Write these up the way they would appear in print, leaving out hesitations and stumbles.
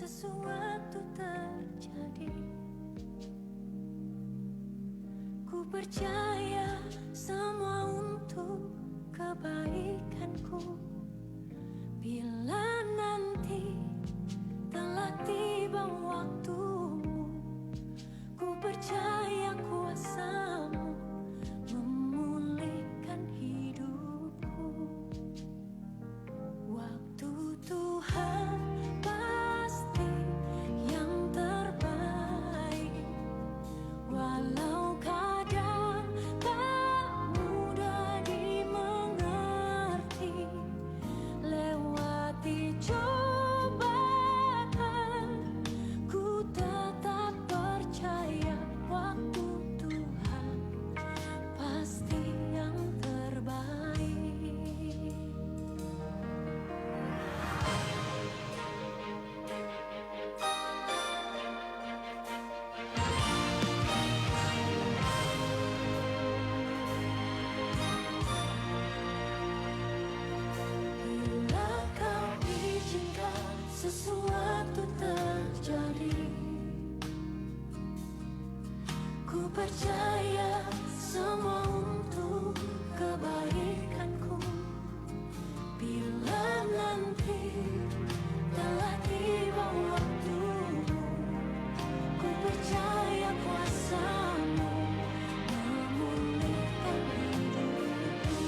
sesuatu terjadi. Ku percaya semua untuk kebaikanku. Bila nanti telah tiba waktumu, ku percaya kuasamu memulihkan hidupku. Waktu Tuhan pasti yang terbaik, walau kadang tak mudah dimengerti. Lewati cobaan, ku tetap percaya waktu Tuhan pasti yang terbaik. Bila kau izinkan sesuatu terjadi, ku percaya semua untuk kebaikanku. Bila nanti telah tiba waktumu, ku percaya kuasamu memulihkan hidupku.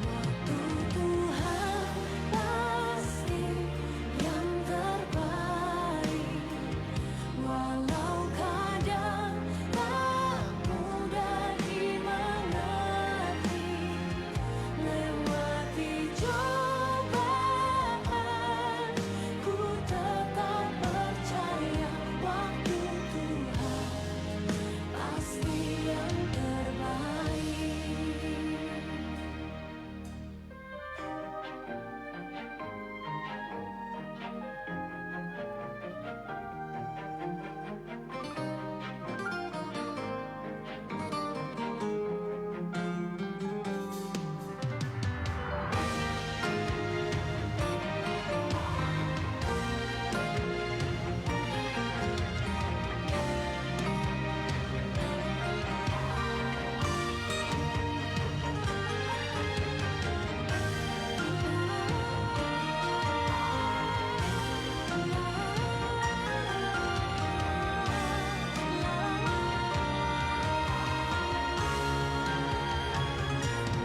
Waktu Tuhan pasti yang terbaik, walau kadang tak mudah dimengerti. Lewati cobaan, ku tetap percaya waktu Tuhan pasti yang terbaik.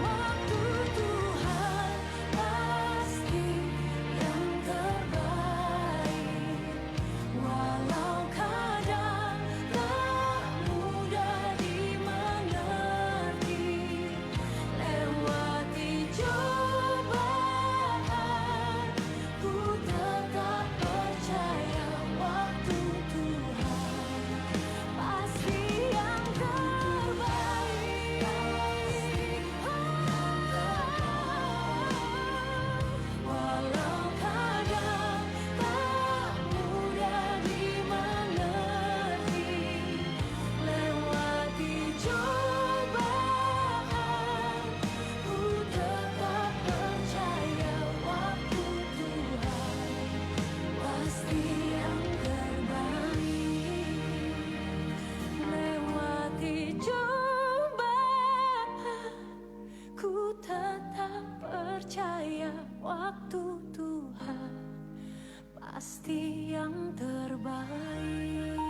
Waktu Tuhan pasti yang terbaik, walau kadang tak mudah dimengerti. Lewati cobaan, ku tetap percaya waktu Tuhan pasti yang terbaik. Walau kadang tak mudah dimengerti. Lewati cobaan, ku tetap percaya waktu Tuhan pasti yang terbaik. Lewati cobaan, ku tetap percaya waktu Tuhan pasti yang terbaik.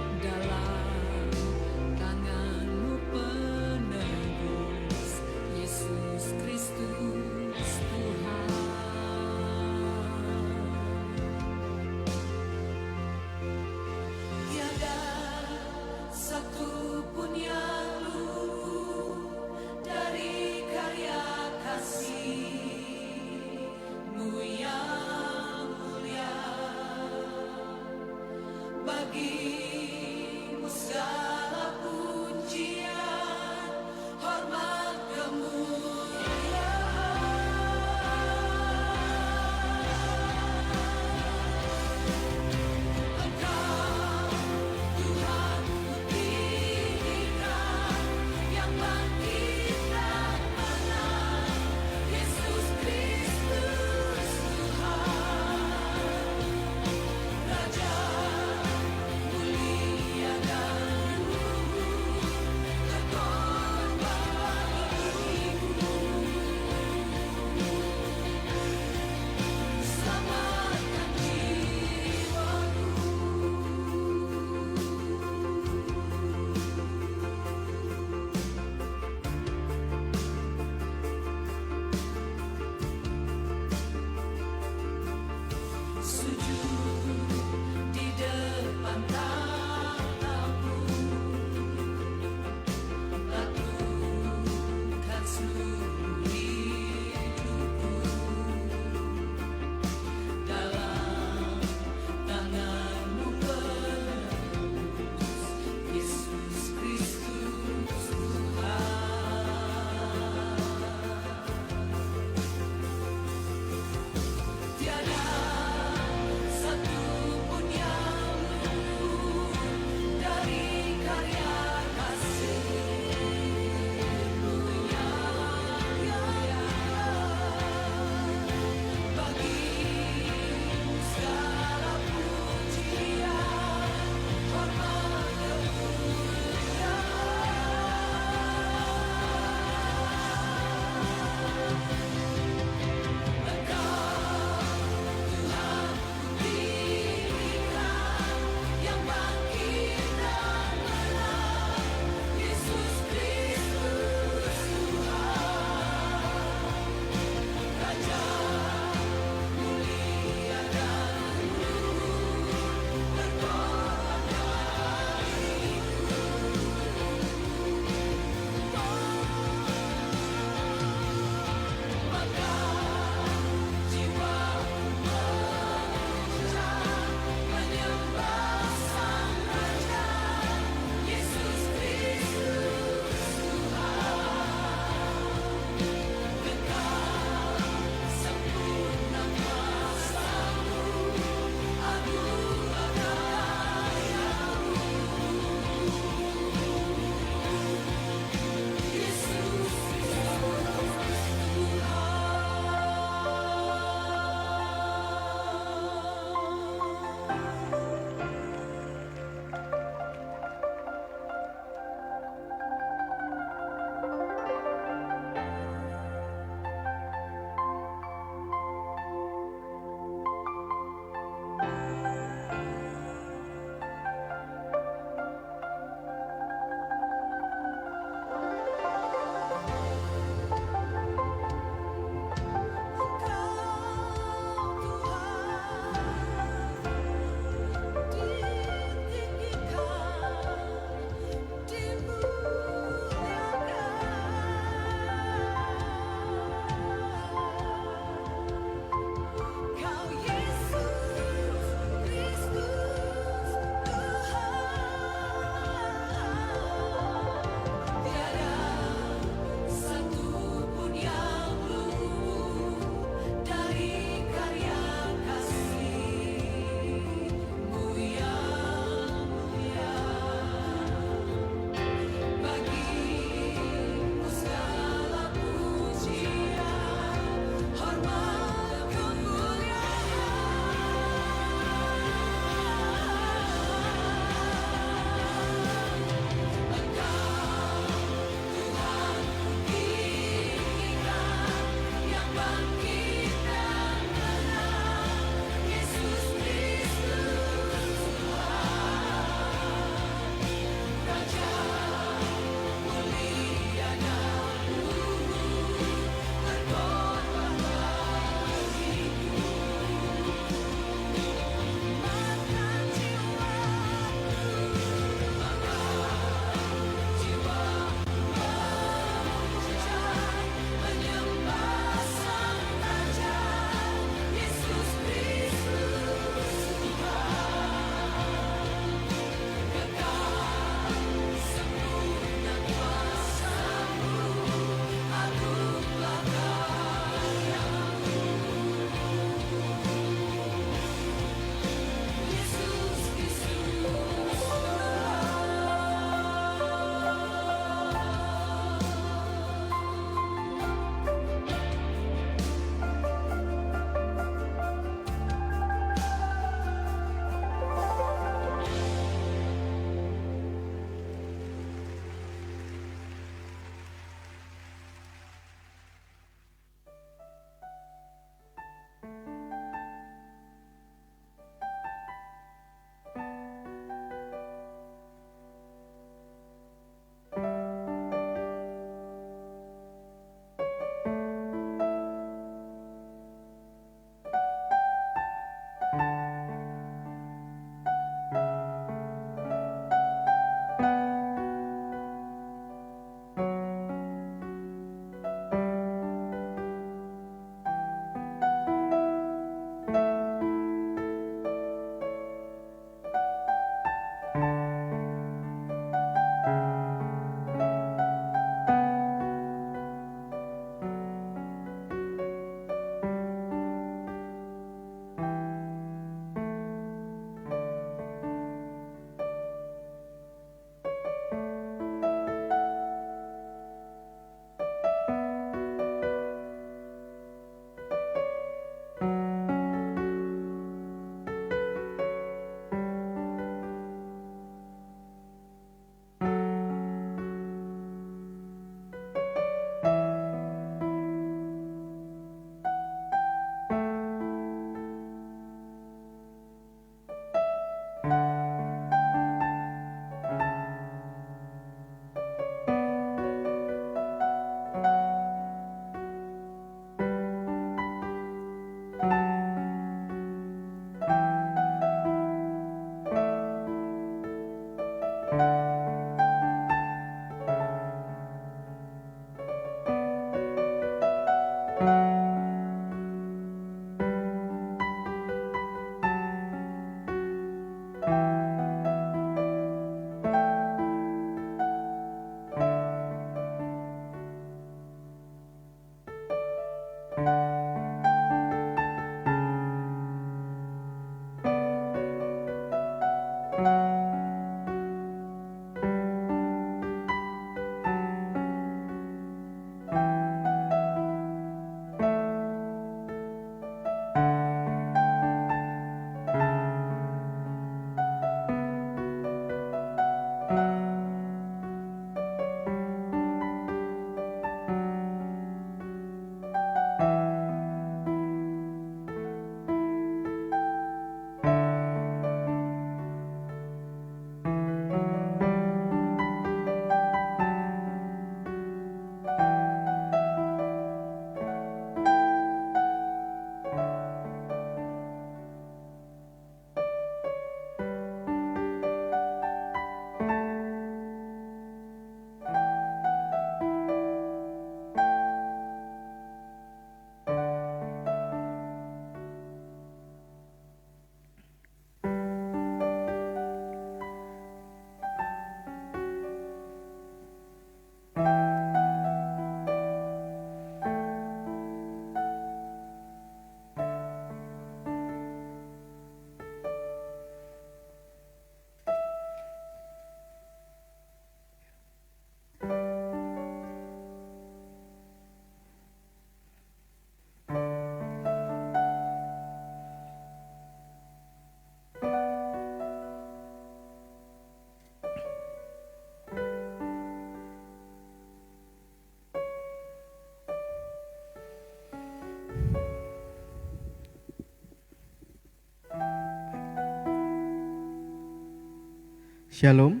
Shalom.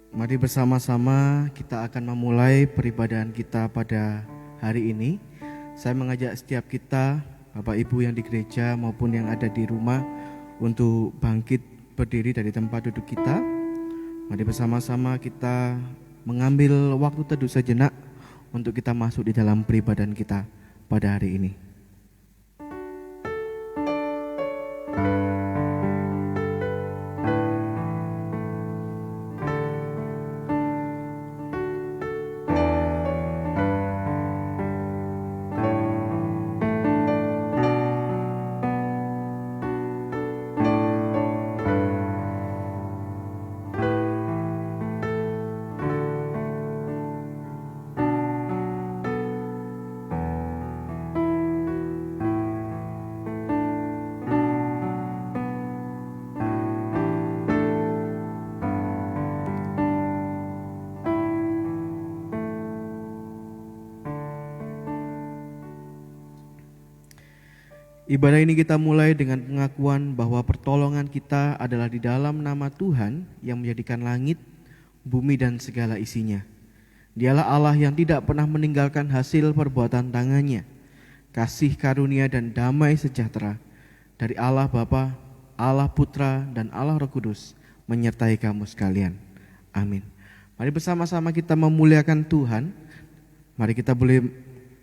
Mari bersama-sama kita akan memulai peribadahan kita pada hari ini. Saya mengajak setiap kita, Bapak Ibu yang di gereja maupun yang ada di rumah, untuk bangkit berdiri dari tempat duduk kita. Mari bersama-sama kita mengambil waktu teduh sejenak untuk kita masuk di dalam peribadahan kita pada hari ini. Ibadah ini kita mulai dengan pengakuan bahwa pertolongan kita adalah di dalam nama Tuhan yang menjadikan langit, bumi dan segala isinya. Dialah Allah yang tidak pernah meninggalkan hasil perbuatan tangannya. Kasih karunia dan damai sejahtera dari Allah Bapa, Allah Putra dan Allah Roh Kudus menyertai kamu sekalian. Amin. Mari bersama-sama kita memuliakan Tuhan. Mari kita boleh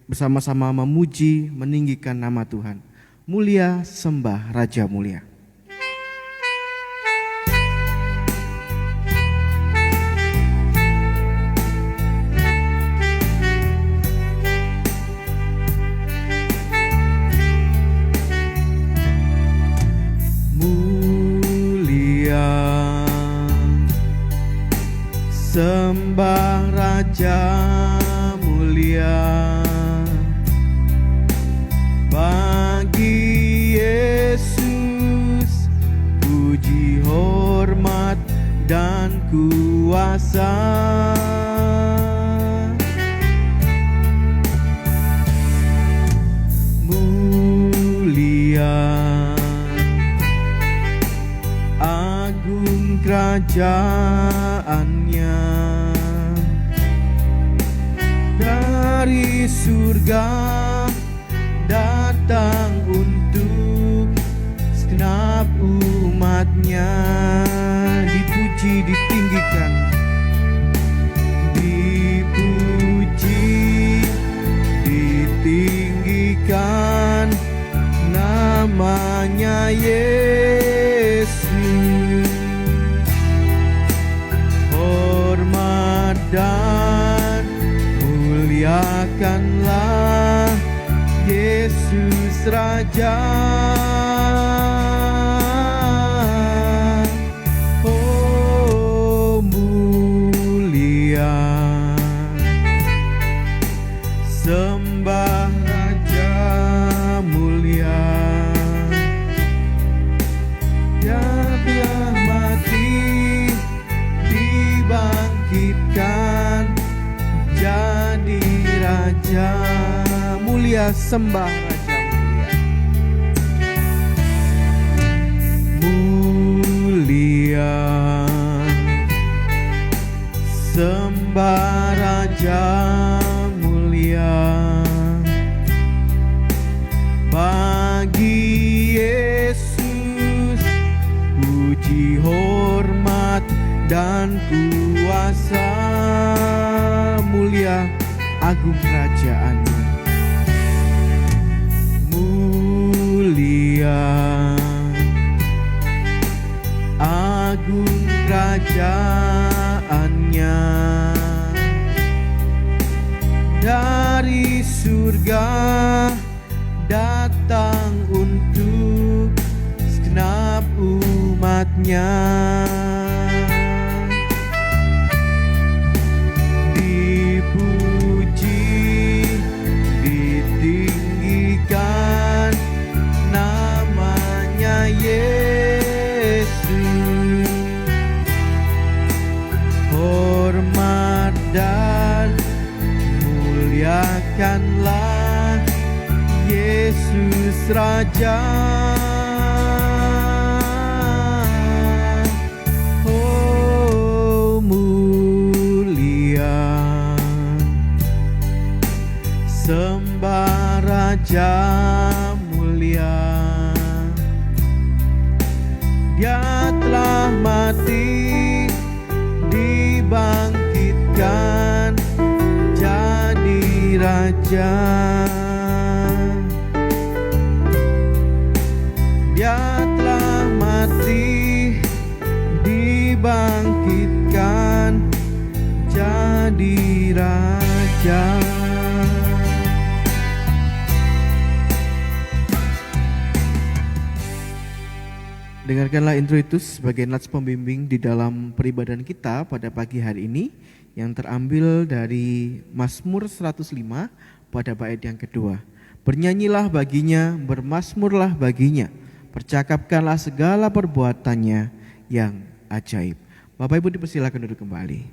bersama-sama memuji, meninggikan nama Tuhan. Mulia sembah Raja mulia. Mulia sembah Raja mulia. Bagi Yesus puji, hormat dan kuasa. Mulia agung kerajaannya, dari surga datang untuk segenap umatnya. Dipuji, ditinggikan, dipuji, ditinggikan namanya Yesus. Hormat dan muliakanlah Yesus Raja. Oh mulia sembah Raja mulia. Dia telah mati, dibangkitkan jadi Raja. Mulia sembah Raja mulia. Mulia sembah Raja mulia. Bagi Yesus puji, hormat dan kuasa. Mulia agung kerajaannya. Mulia agung kerajaannya, dari surga datang untuk segenap umatnya. Dipuji, ditinggikan namanya Yesus. Hormat dan muliakanlah Yesus Raja. Raja. Dia telah mati, dibangkitkan jadi Raja. Dengarkanlah intro itu sebagai nats pembimbing di dalam peribadahan kita pada pagi hari ini yang terambil dari Mazmur 105 pada bait yang kedua. Bernyanyilah baginya, bermazmurlah baginya, percakapkanlah segala perbuatannya yang ajaib. Bapak Ibu dipersilakan duduk kembali.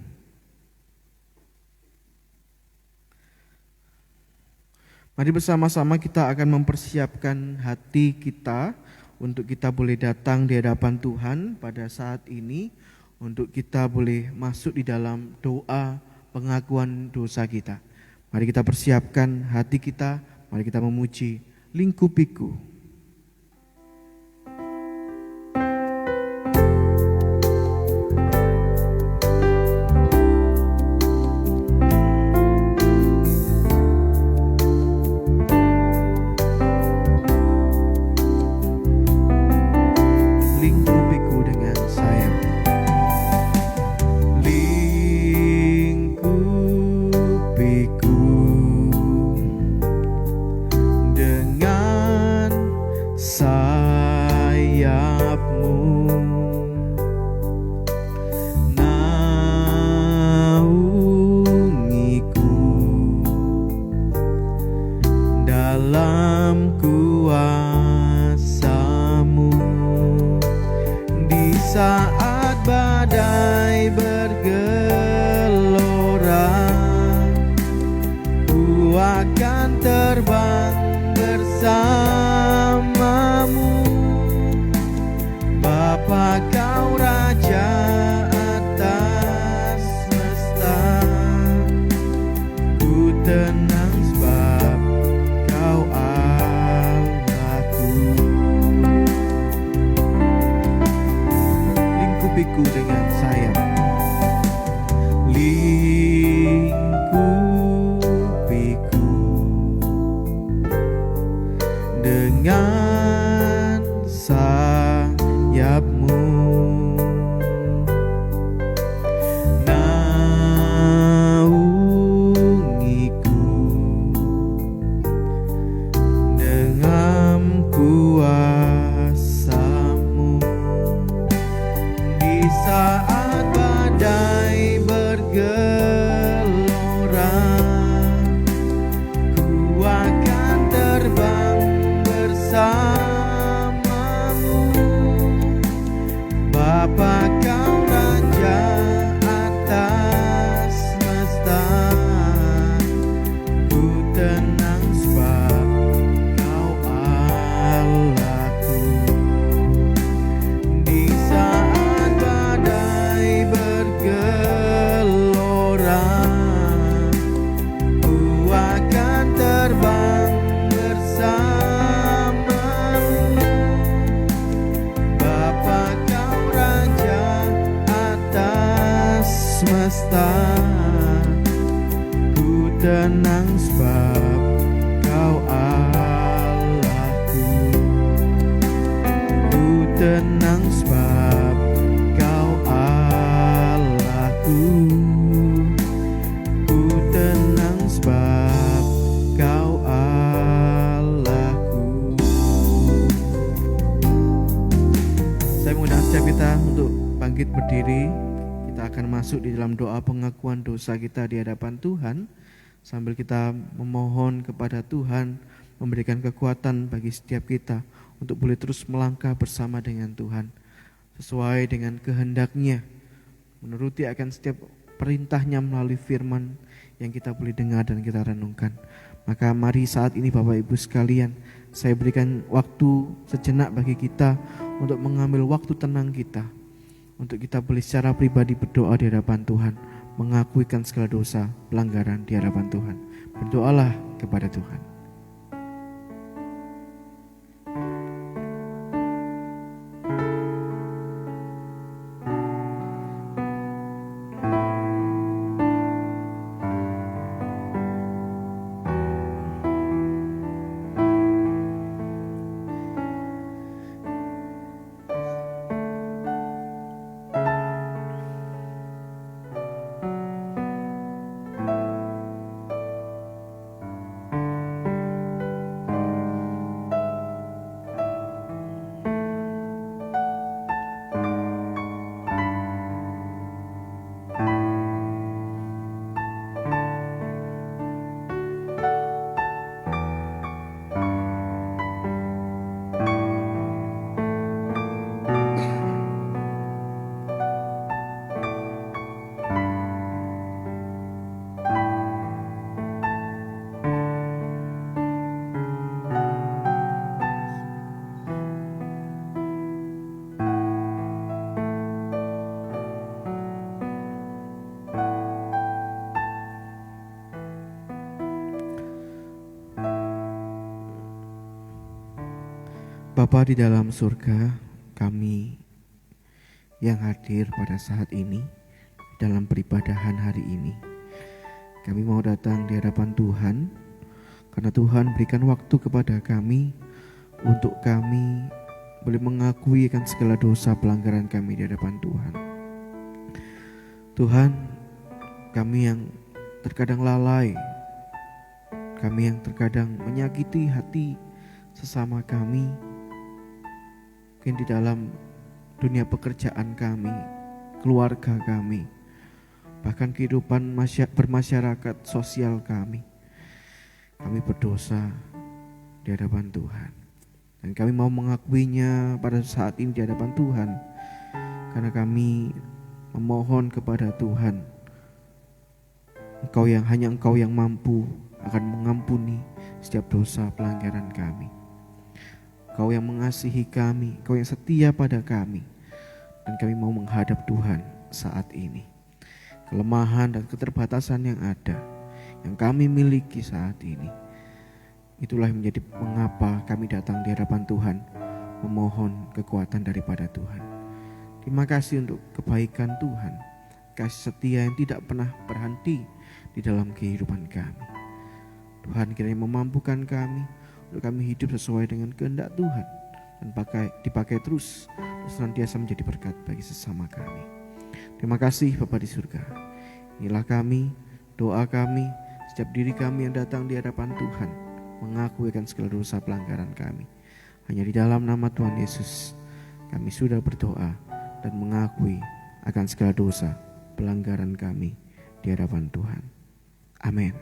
Mari bersama-sama kita akan mempersiapkan hati kita untuk kita boleh datang di hadapan Tuhan pada saat ini, untuk kita boleh masuk di dalam doa pengakuan dosa kita. Mari kita persiapkan hati kita, mari kita memuji Lingkupiku. Saat badai bergelora, ku akan terbang bersamamu. Bapa, kau Raja atas semesta, ku tenang sebab kau Allahku. Lingkupiku dengan sayap, lingkupiku dengan sayapmu, naungiku dengan kuasa-Mu. Di saat badai bergelora, ku akan terbang bersamamu. Bapa, kau Raja atas semesta, ku tenang sebab kau Allahku. Di saat badai bergelora, ku akan terbang bersamamu. Bapa, kau Raja atas semesta, ku tenang sebab kau Allahku. Ku tenang sebab kau Allahku. Ku tenang sebab kau Allahku. Saya mengundang setiap kita untuk bangkit berdiri. Kita akan masuk di dalam doa pengakuan dosa kita di hadapan Tuhan, sambil kita memohon kepada Tuhan memberikan kekuatan bagi setiap kita untuk boleh terus melangkah bersama dengan Tuhan sesuai dengan kehendak-Nya, menuruti akan setiap perintah-Nya melalui firman yang kita boleh dengar dan kita renungkan. Maka mari saat ini Bapak Ibu sekalian, saya berikan waktu sejenak bagi kita untuk mengambil waktu tenang kita, untuk kita boleh secara pribadi berdoa di hadapan Tuhan, mengakuikan segala dosa pelanggaran di hadapan Tuhan. Berdoalah kepada Tuhan. Bapa di dalam surga, kami yang hadir pada saat ini dalam peribadahan hari ini, kami mau datang di hadapan Tuhan karena Tuhan berikan waktu kepada kami untuk kami boleh mengakui akan segala dosa pelanggaran kami di hadapan Tuhan. Tuhan, kami yang terkadang lalai, kami yang terkadang menyakiti hati sesama kami, mungkin di dalam dunia pekerjaan kami, keluarga kami, bahkan kehidupan bermasyarakat sosial kami. Kami berdosa di hadapan Tuhan. Dan kami mau mengakuinya pada saat ini di hadapan Tuhan. Karena kami memohon kepada Tuhan, hanya Engkau yang mampu akan mengampuni setiap dosa pelanggaran kami. Kau yang mengasihi kami, Kau yang setia pada kami. Dan kami mau menghadap Tuhan saat ini. Kelemahan dan keterbatasan yang ada, yang kami miliki saat ini, itulah yang menjadi mengapa kami datang di hadapan Tuhan, memohon kekuatan daripada Tuhan. Terima kasih untuk kebaikan Tuhan, kasih setia yang tidak pernah berhenti di dalam kehidupan kami. Tuhan kiranya memampukan kami untuk kami hidup sesuai dengan kehendak Tuhan dan dipakai terus senantiasa menjadi berkat bagi sesama kami. Terima kasih Bapa di surga. Inilah kami, doa kami, setiap diri kami yang datang di hadapan Tuhan, mengakui akan segala dosa pelanggaran kami. Hanya di dalam nama Tuhan Yesus kami sudah berdoa dan mengakui akan segala dosa pelanggaran kami di hadapan Tuhan. Amin.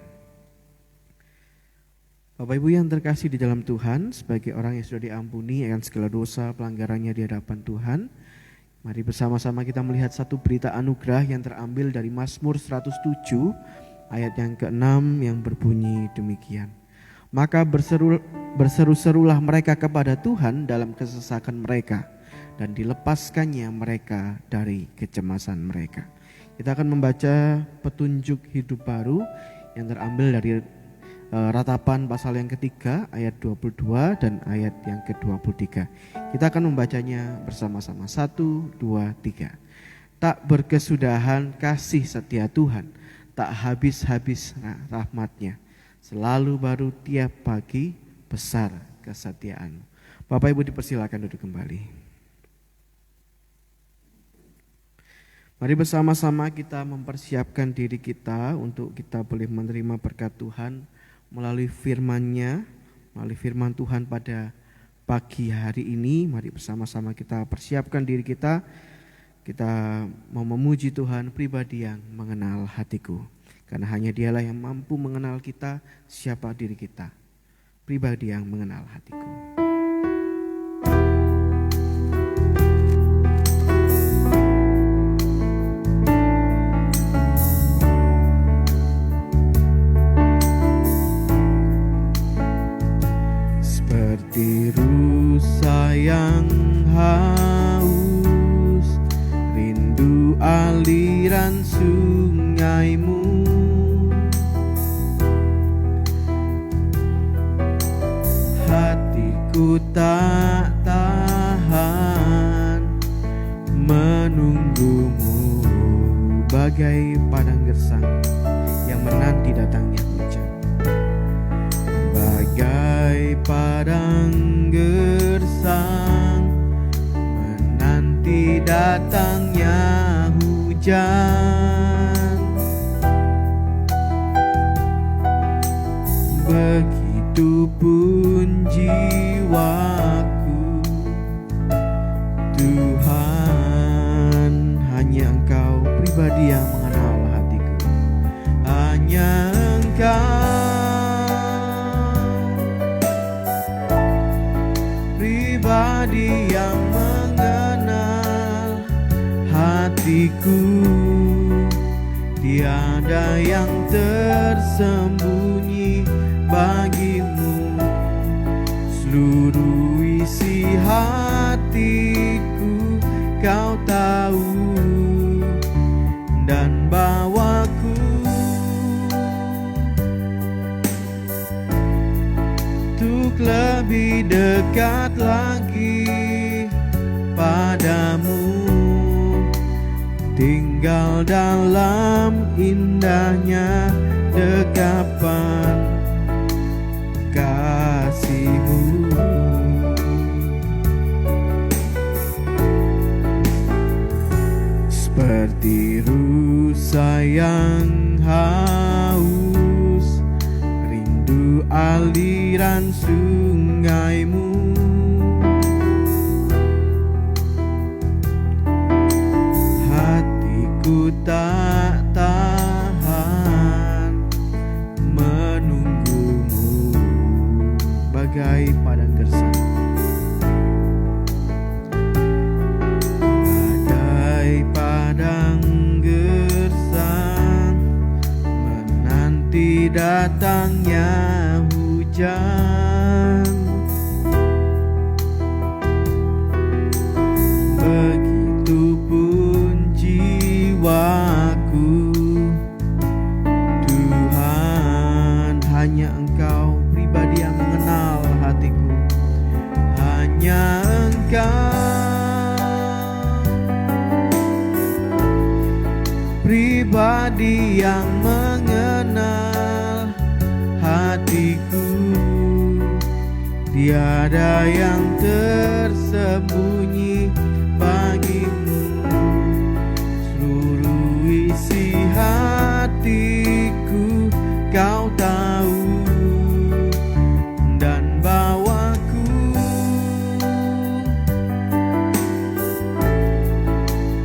Bapak Ibu yang terkasih di dalam Tuhan, sebagai orang yang sudah diampuni akan segala dosa pelanggarannya di hadapan Tuhan, mari bersama-sama kita melihat satu berita anugerah yang terambil dari Mazmur 107 ayat yang ke-6 yang berbunyi demikian. Maka berseru-serulah mereka kepada Tuhan dalam kesesakan mereka, dan dilepaskannya mereka dari kecemasan mereka. Kita akan membaca petunjuk hidup baru yang terambil dari Ratapan pasal yang ketiga ayat 22 dan ayat yang ke-23. Kita akan membacanya bersama-sama. 1, 2, 3. Tak berkesudahan kasih setia Tuhan, tak habis-habis rahmat-Nya. Selalu baru tiap pagi, besar kesetiaan. Bapak Ibu dipersilakan duduk kembali. Mari bersama-sama kita mempersiapkan diri kita untuk kita boleh menerima berkat Tuhan melalui firman-Nya, melalui firman Tuhan pada pagi hari ini. Mari bersama-sama kita persiapkan diri kita. Kita mau memuji Tuhan, pribadi yang mengenal hatiku. Karena hanya Dialah yang mampu mengenal kita, siapa diri kita. Pribadi yang mengenal hatiku. Seperti rusa yang haus, rindu aliran sungai-Mu. Hatiku tak tahan menunggu-Mu, bagai padang gersang yang menanti datangnya hujan. Bagai padang gersang menanti datangnya hujan, begitupun jiwaku. Tuhan, hanya Engkau pribadi yang mengenal hatiku. Hanya Engkau pribadi yang mengenal hatiku. Tiada yang tersembunyi bagi-Mu. Seluruh isi hatiku Kau tahu, dan bawaku untuk lebih dekat lagi dalam indahnya dekapan kasih-Mu. Seperti rusa yang haus, rindu aliran sungai-Mu. Hatiku tak tahan menunggu-Mu bagai padang gersang. Bagai padang gersang menanti datangnya hujan. Begitupun jiwaku, Tuhan, hanya Engkau pribadi yang mengenal hatiku. Hanya Engkau pribadi yang mengenal hatiku. Tiada yang tersembunyi bagi-Mu. Seluruh isi hatiku Kau tahu, dan bawaku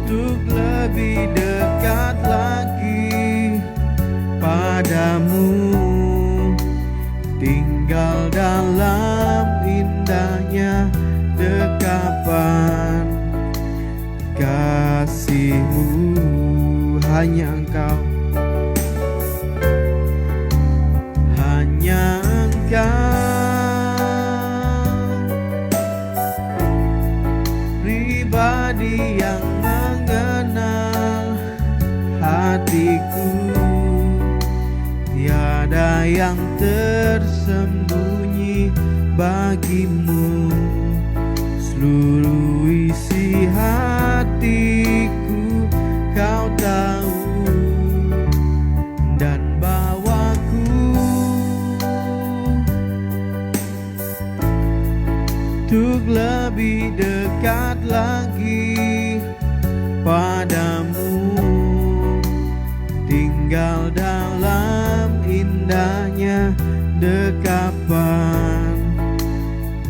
untuk lebih dekat lagi padamu, tinggal dalam indahnya dekapan kasih-Mu. Hanya Engkau, hanya Engkau pribadi yang mengenal hatiku. Tiada yang tersembunyi bagi-Mu. Seluruh isi hatiku Kau tahu, dan bawaku untuk lebih dekat lagi padamu, tinggal dalam indahnya dekapan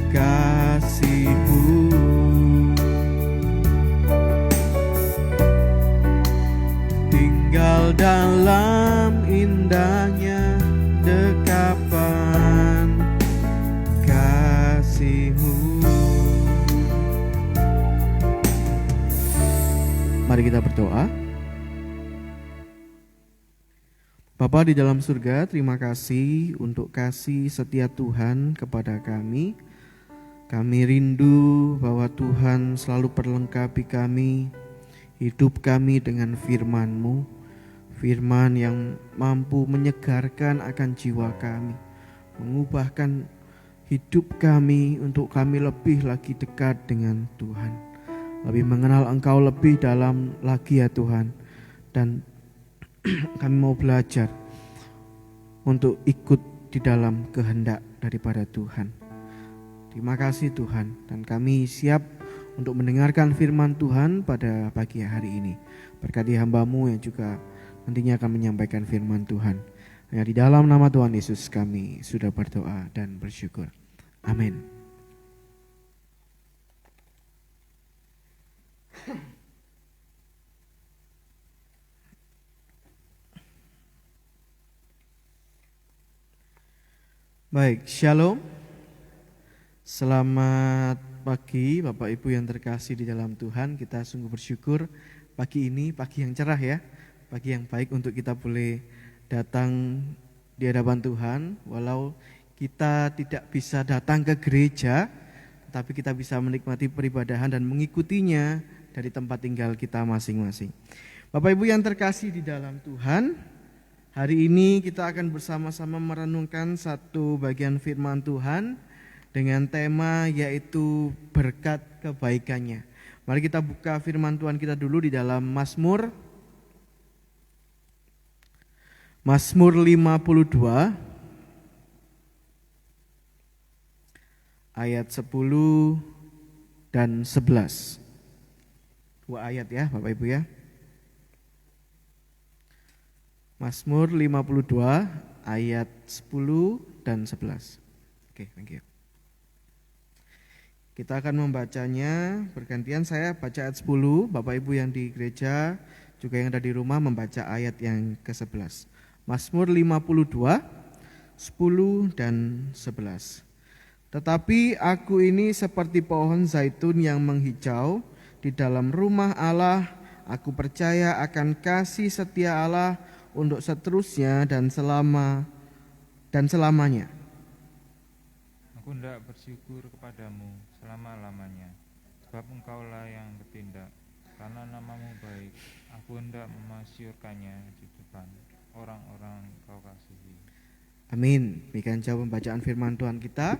kasih-Mu. Tinggal dalam indahnya dekapan kasih-Mu. Mari kita berdoa. Bapa di dalam surga, terima kasih untuk kasih setia Tuhan kepada kami. Kami rindu bahwa Tuhan selalu perlengkapi kami, hidup kami dengan firman-Mu, firman yang mampu menyegarkan akan jiwa kami, mengubahkan hidup kami untuk kami lebih lagi dekat dengan Tuhan, lebih mengenal Engkau lebih dalam lagi ya Tuhan. Dan kami mau belajar untuk ikut di dalam kehendak daripada Tuhan. Terima kasih Tuhan, dan kami siap untuk mendengarkan firman Tuhan pada pagi hari ini. Berkati hamba-Mu yang juga nantinya akan menyampaikan firman Tuhan. Hanya di dalam nama Tuhan Yesus kami sudah berdoa dan bersyukur. Amin. Baik, shalom. Selamat pagi Bapak Ibu yang terkasih di dalam Tuhan. Kita sungguh bersyukur pagi ini, pagi yang cerah ya, pagi yang baik untuk kita boleh datang di hadapan Tuhan. Walau kita tidak bisa datang ke gereja, tapi kita bisa menikmati peribadahan dan mengikutinya dari tempat tinggal kita masing-masing. Bapak Ibu yang terkasih di dalam Tuhan, hari ini kita akan bersama-sama merenungkan satu bagian firman Tuhan dengan tema yaitu berkat kebaikannya. Mari kita buka firman Tuhan kita dulu di dalam Mazmur Mazmur 52 ayat 10 dan 11. 2 ayat ya Bapak Ibu ya. Mazmur 52 ayat 10 dan 11. Oke, thank you. Kita akan membacanya bergantian, saya baca ayat 10, Bapak Ibu yang di gereja juga yang ada di rumah membaca ayat yang ke-11. Mazmur 52, 10 dan 11. Tetapi aku ini seperti pohon zaitun yang menghijau di dalam rumah Allah. Aku percaya akan kasih setia Allah untuk seterusnya dan selamanya. Aku hendak bersyukur kepadamu selama-lamanya, sebab engkaulah yang bertindak, karena namamu baik. Aku hendak memasyurkannya di depan orang-orang kau kasihi. Amin. Demikian jauh pembacaan firman Tuhan kita.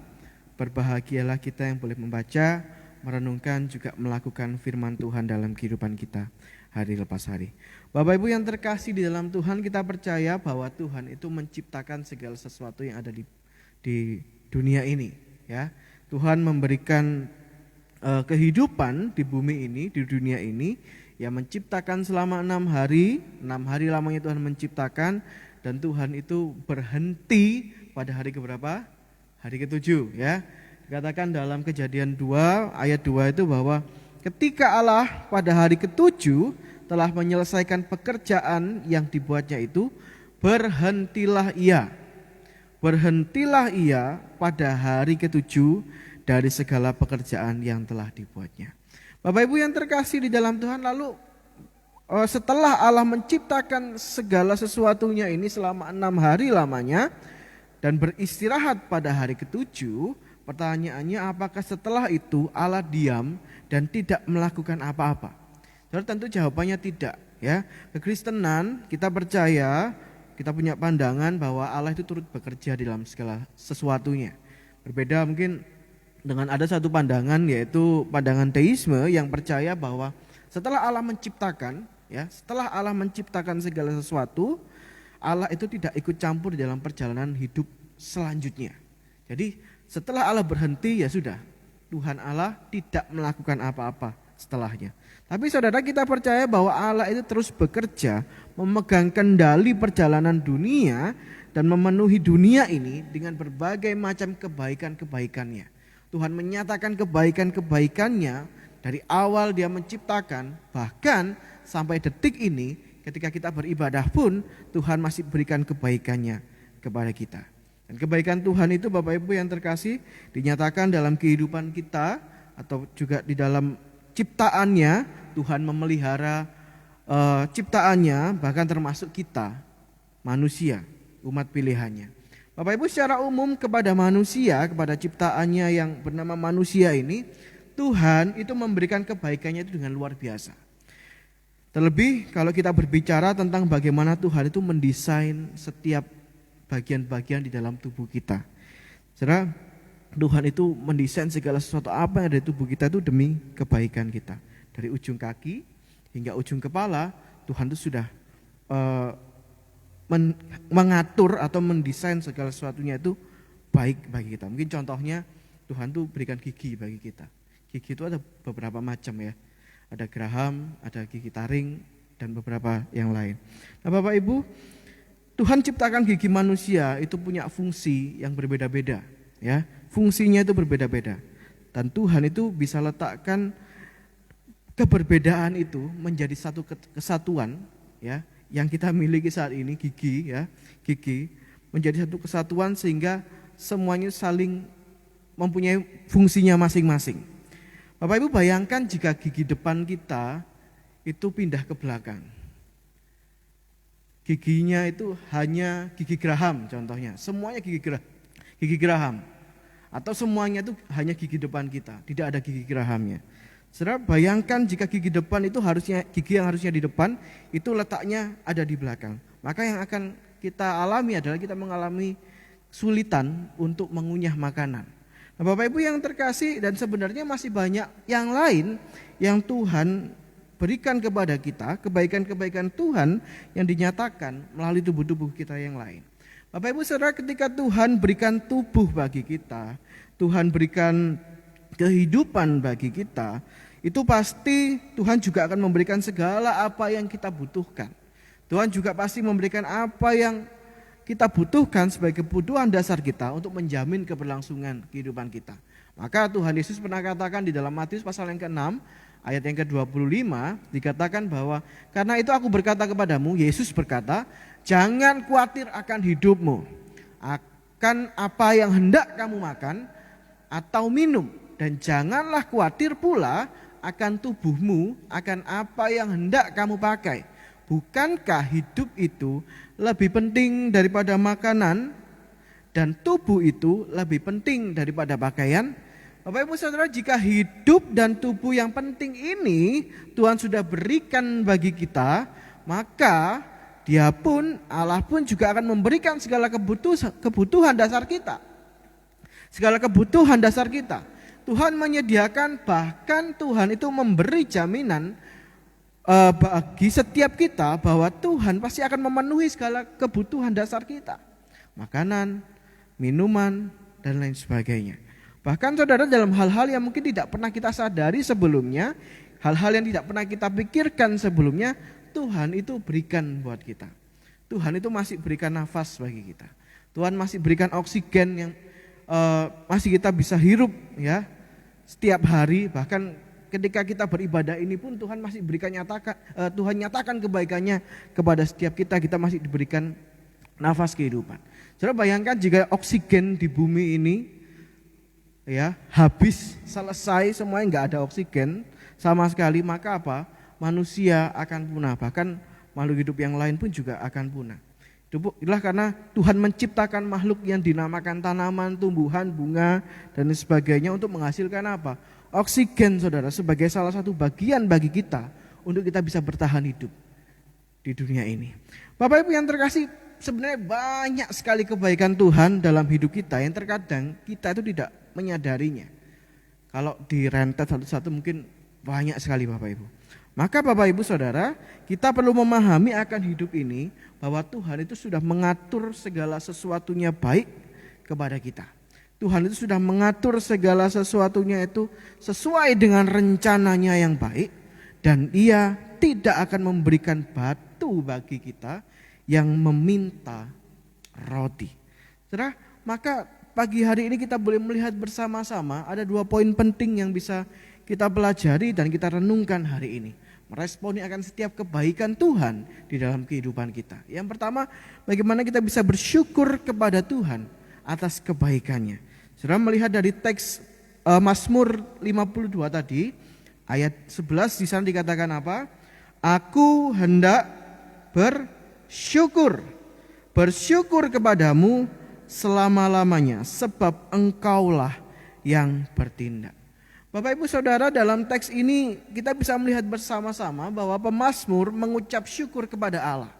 Berbahagialah kita yang boleh membaca, merenungkan, juga melakukan firman Tuhan dalam kehidupan kita hari lepas hari. Bapak Ibu yang terkasih di dalam Tuhan, kita percaya bahwa Tuhan itu menciptakan segala sesuatu yang ada di dunia ini, ya. Tuhan memberikan kehidupan di bumi ini, di dunia ini, yang menciptakan selama 6 hari. 6 hari lamanya Tuhan menciptakan, dan Tuhan itu berhenti pada hari keberapa? Hari ke-7, ya. Dikatakan dalam Kejadian 2 ayat 2 itu bahwa ketika Allah pada hari ke-7 telah menyelesaikan pekerjaan yang dibuatnya itu, berhentilah ia. Berhentilah ia pada hari ke-7 dari segala pekerjaan yang telah dibuatnya. Bapak Ibu yang terkasih di dalam Tuhan, lalu setelah Allah menciptakan segala sesuatunya ini selama 6 hari lamanya dan beristirahat pada hari ke-7, pertanyaannya apakah setelah itu Allah diam dan tidak melakukan apa-apa? Saudara, tentu jawabannya tidak, ya. Kekristenan kita percaya, kita punya pandangan bahwa Allah itu turut bekerja di dalam segala sesuatunya. Berbeda mungkin dengan ada satu pandangan, yaitu pandangan teisme yang percaya bahwa setelah Allah menciptakan, ya, setelah Allah menciptakan segala sesuatu, Allah itu tidak ikut campur di dalam perjalanan hidup selanjutnya. Jadi setelah Allah berhenti, ya sudah, Tuhan Allah tidak melakukan apa-apa setelahnya. Tapi saudara, kita percaya bahwa Allah itu terus bekerja, memegang kendali perjalanan dunia dan memenuhi dunia ini dengan berbagai macam kebaikan-kebaikannya. Tuhan menyatakan kebaikan-kebaikannya dari awal dia menciptakan, bahkan sampai detik ini ketika kita beribadah pun Tuhan masih berikan kebaikannya kepada kita. Dan kebaikan Tuhan itu Bapak Ibu yang terkasih dinyatakan dalam kehidupan kita atau juga di dalam ciptaannya. Tuhan memelihara ciptaannya, bahkan termasuk kita, manusia, umat pilihannya. Bapak Ibu, secara umum kepada manusia, kepada ciptaannya yang bernama manusia ini, Tuhan itu memberikan kebaikannya itu dengan luar biasa. Terlebih kalau kita berbicara tentang bagaimana Tuhan itu mendesain setiap bagian-bagian di dalam tubuh kita. Saudara, Tuhan itu mendesain segala sesuatu apa yang ada di tubuh kita itu demi kebaikan kita. Dari ujung kaki hingga ujung kepala, Tuhan itu sudah mengatur atau mendesain segala sesuatunya itu baik bagi kita. Mungkin contohnya Tuhan tuh berikan gigi bagi kita. Gigi itu ada beberapa macam, ya. Ada geraham, ada gigi taring, dan beberapa yang lain. Nah Bapak Ibu, Tuhan ciptakan gigi manusia itu punya fungsi yang berbeda-beda, ya. Fungsinya itu berbeda-beda. Dan Tuhan itu bisa letakkan keberbedaan itu menjadi satu kesatuan, ya. Yang kita miliki saat ini, gigi, ya, gigi menjadi satu kesatuan sehingga semuanya saling mempunyai fungsinya masing-masing. Bapak Ibu bayangkan jika gigi depan kita itu pindah ke belakang. Giginya itu hanya gigi geraham contohnya, semuanya gigi geraham. Atau semuanya itu hanya gigi depan kita, tidak ada gigi gerahamnya. Saudara, bayangkan jika gigi depan itu gigi yang harusnya di depan itu letaknya ada di belakang. Maka yang akan kita alami adalah kita mengalami kesulitan untuk mengunyah makanan. Nah, Bapak Ibu yang terkasih, dan sebenarnya masih banyak yang lain yang Tuhan berikan kepada kita, kebaikan-kebaikan Tuhan yang dinyatakan melalui tubuh-tubuh kita yang lain. Bapak Ibu Saudara, ketika Tuhan berikan tubuh bagi kita, Tuhan berikan kehidupan bagi kita, itu pasti Tuhan juga akan memberikan segala apa yang kita butuhkan. Tuhan juga pasti memberikan apa yang kita butuhkan sebagai kebutuhan dasar kita untuk menjamin keberlangsungan kehidupan kita. Maka Tuhan Yesus pernah katakan di dalam Matius pasal yang ke-6 ayat yang ke-25, dikatakan bahwa karena itu aku berkata kepadamu, Yesus berkata, jangan khawatir akan hidupmu, akan apa yang hendak kamu makan atau minum, dan janganlah khawatir pula akan tubuhmu, akan apa yang hendak kamu pakai. Bukankah hidup itu lebih penting daripada makanan, dan tubuh itu lebih penting daripada pakaian? Bapak Ibu Saudara, jika hidup dan tubuh yang penting ini Tuhan sudah berikan bagi kita, maka Dia pun, Allah pun juga akan memberikan segala kebutuhan dasar kita. Segala kebutuhan dasar kita. Tuhan menyediakan, bahkan Tuhan itu memberi jaminan bagi setiap kita bahwa Tuhan pasti akan memenuhi segala kebutuhan dasar kita. Makanan, minuman, dan lain sebagainya. Bahkan saudara, dalam hal-hal yang mungkin tidak pernah kita sadari sebelumnya, hal-hal yang tidak pernah kita pikirkan sebelumnya, Tuhan itu berikan buat kita. Tuhan itu masih berikan nafas bagi kita. Tuhan masih berikan oksigen yang masih kita bisa hirup ya setiap hari. Bahkan ketika kita beribadah ini pun Tuhan masih berikan Tuhan nyatakan kebaikannya kepada setiap kita. Kita masih diberikan nafas kehidupan. Saudara, bayangkan jika oksigen di bumi ini ya habis, selesai, semuanya nggak ada oksigen sama sekali, maka apa? Manusia akan punah, bahkan makhluk hidup yang lain pun juga akan punah. Itulah karena Tuhan menciptakan makhluk yang dinamakan tanaman, tumbuhan, bunga, dan sebagainya untuk menghasilkan apa? Oksigen, saudara, sebagai salah satu bagian bagi kita untuk kita bisa bertahan hidup di dunia ini. Bapak Ibu yang terkasih, sebenarnya banyak sekali kebaikan Tuhan dalam hidup kita yang terkadang kita itu tidak menyadarinya. Kalau direntet satu-satu mungkin banyak sekali Bapak Ibu. Maka Bapak Ibu Saudara, kita perlu memahami akan hidup ini bahwa Tuhan itu sudah mengatur segala sesuatunya baik kepada kita. Tuhan itu sudah mengatur segala sesuatunya itu sesuai dengan rencananya yang baik, dan Dia tidak akan memberikan batu bagi kita yang meminta roti. Saudara, maka pagi hari ini kita boleh melihat bersama-sama ada 2 poin penting yang bisa kita pelajari dan kita renungkan hari ini. Meresponi akan setiap kebaikan Tuhan di dalam kehidupan kita. Yang pertama, bagaimana kita bisa bersyukur kepada Tuhan atas kebaikannya. Saudara melihat dari teks Mazmur 52 tadi, ayat 11 di sana dikatakan apa? Aku hendak bersyukur kepadamu selama-lamanya, sebab Engkaulah yang bertindak. Bapak Ibu Saudara, dalam teks ini kita bisa melihat bersama-sama bahwa pemazmur mengucap syukur kepada Allah.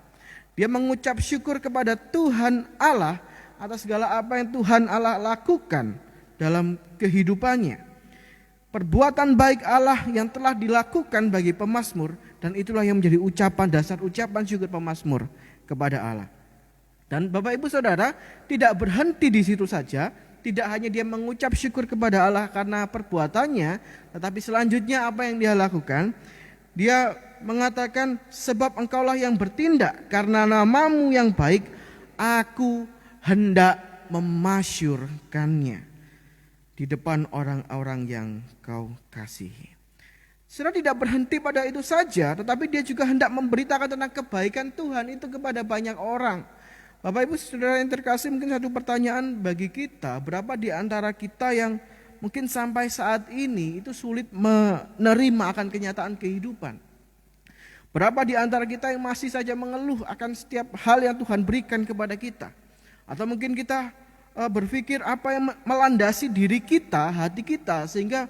Dia mengucap syukur kepada Tuhan Allah atas segala apa yang Tuhan Allah lakukan dalam kehidupannya. Perbuatan baik Allah yang telah dilakukan bagi pemazmur, dan itulah yang menjadi ucapan, dasar ucapan syukur pemazmur kepada Allah. Dan Bapak Ibu Saudara, tidak berhenti di situ saja. Tidak hanya dia mengucap syukur kepada Allah karena perbuatannya, tetapi selanjutnya apa yang dia lakukan? Dia mengatakan, sebab Engkaulah yang bertindak, karena namamu yang baik, aku hendak memasyurkannya di depan orang-orang yang Kau kasihi. Saudara, tidak berhenti pada itu saja, tetapi dia juga hendak memberitakan tentang kebaikan Tuhan itu kepada banyak orang. Bapak Ibu Saudara yang terkasih, mungkin satu pertanyaan bagi kita, berapa di antara kita yang mungkin sampai saat ini itu sulit menerima akan kenyataan kehidupan? Berapa di antara kita yang masih saja mengeluh akan setiap hal yang Tuhan berikan kepada kita? Atau mungkin kita berpikir apa yang melandasi diri kita, hati kita, sehingga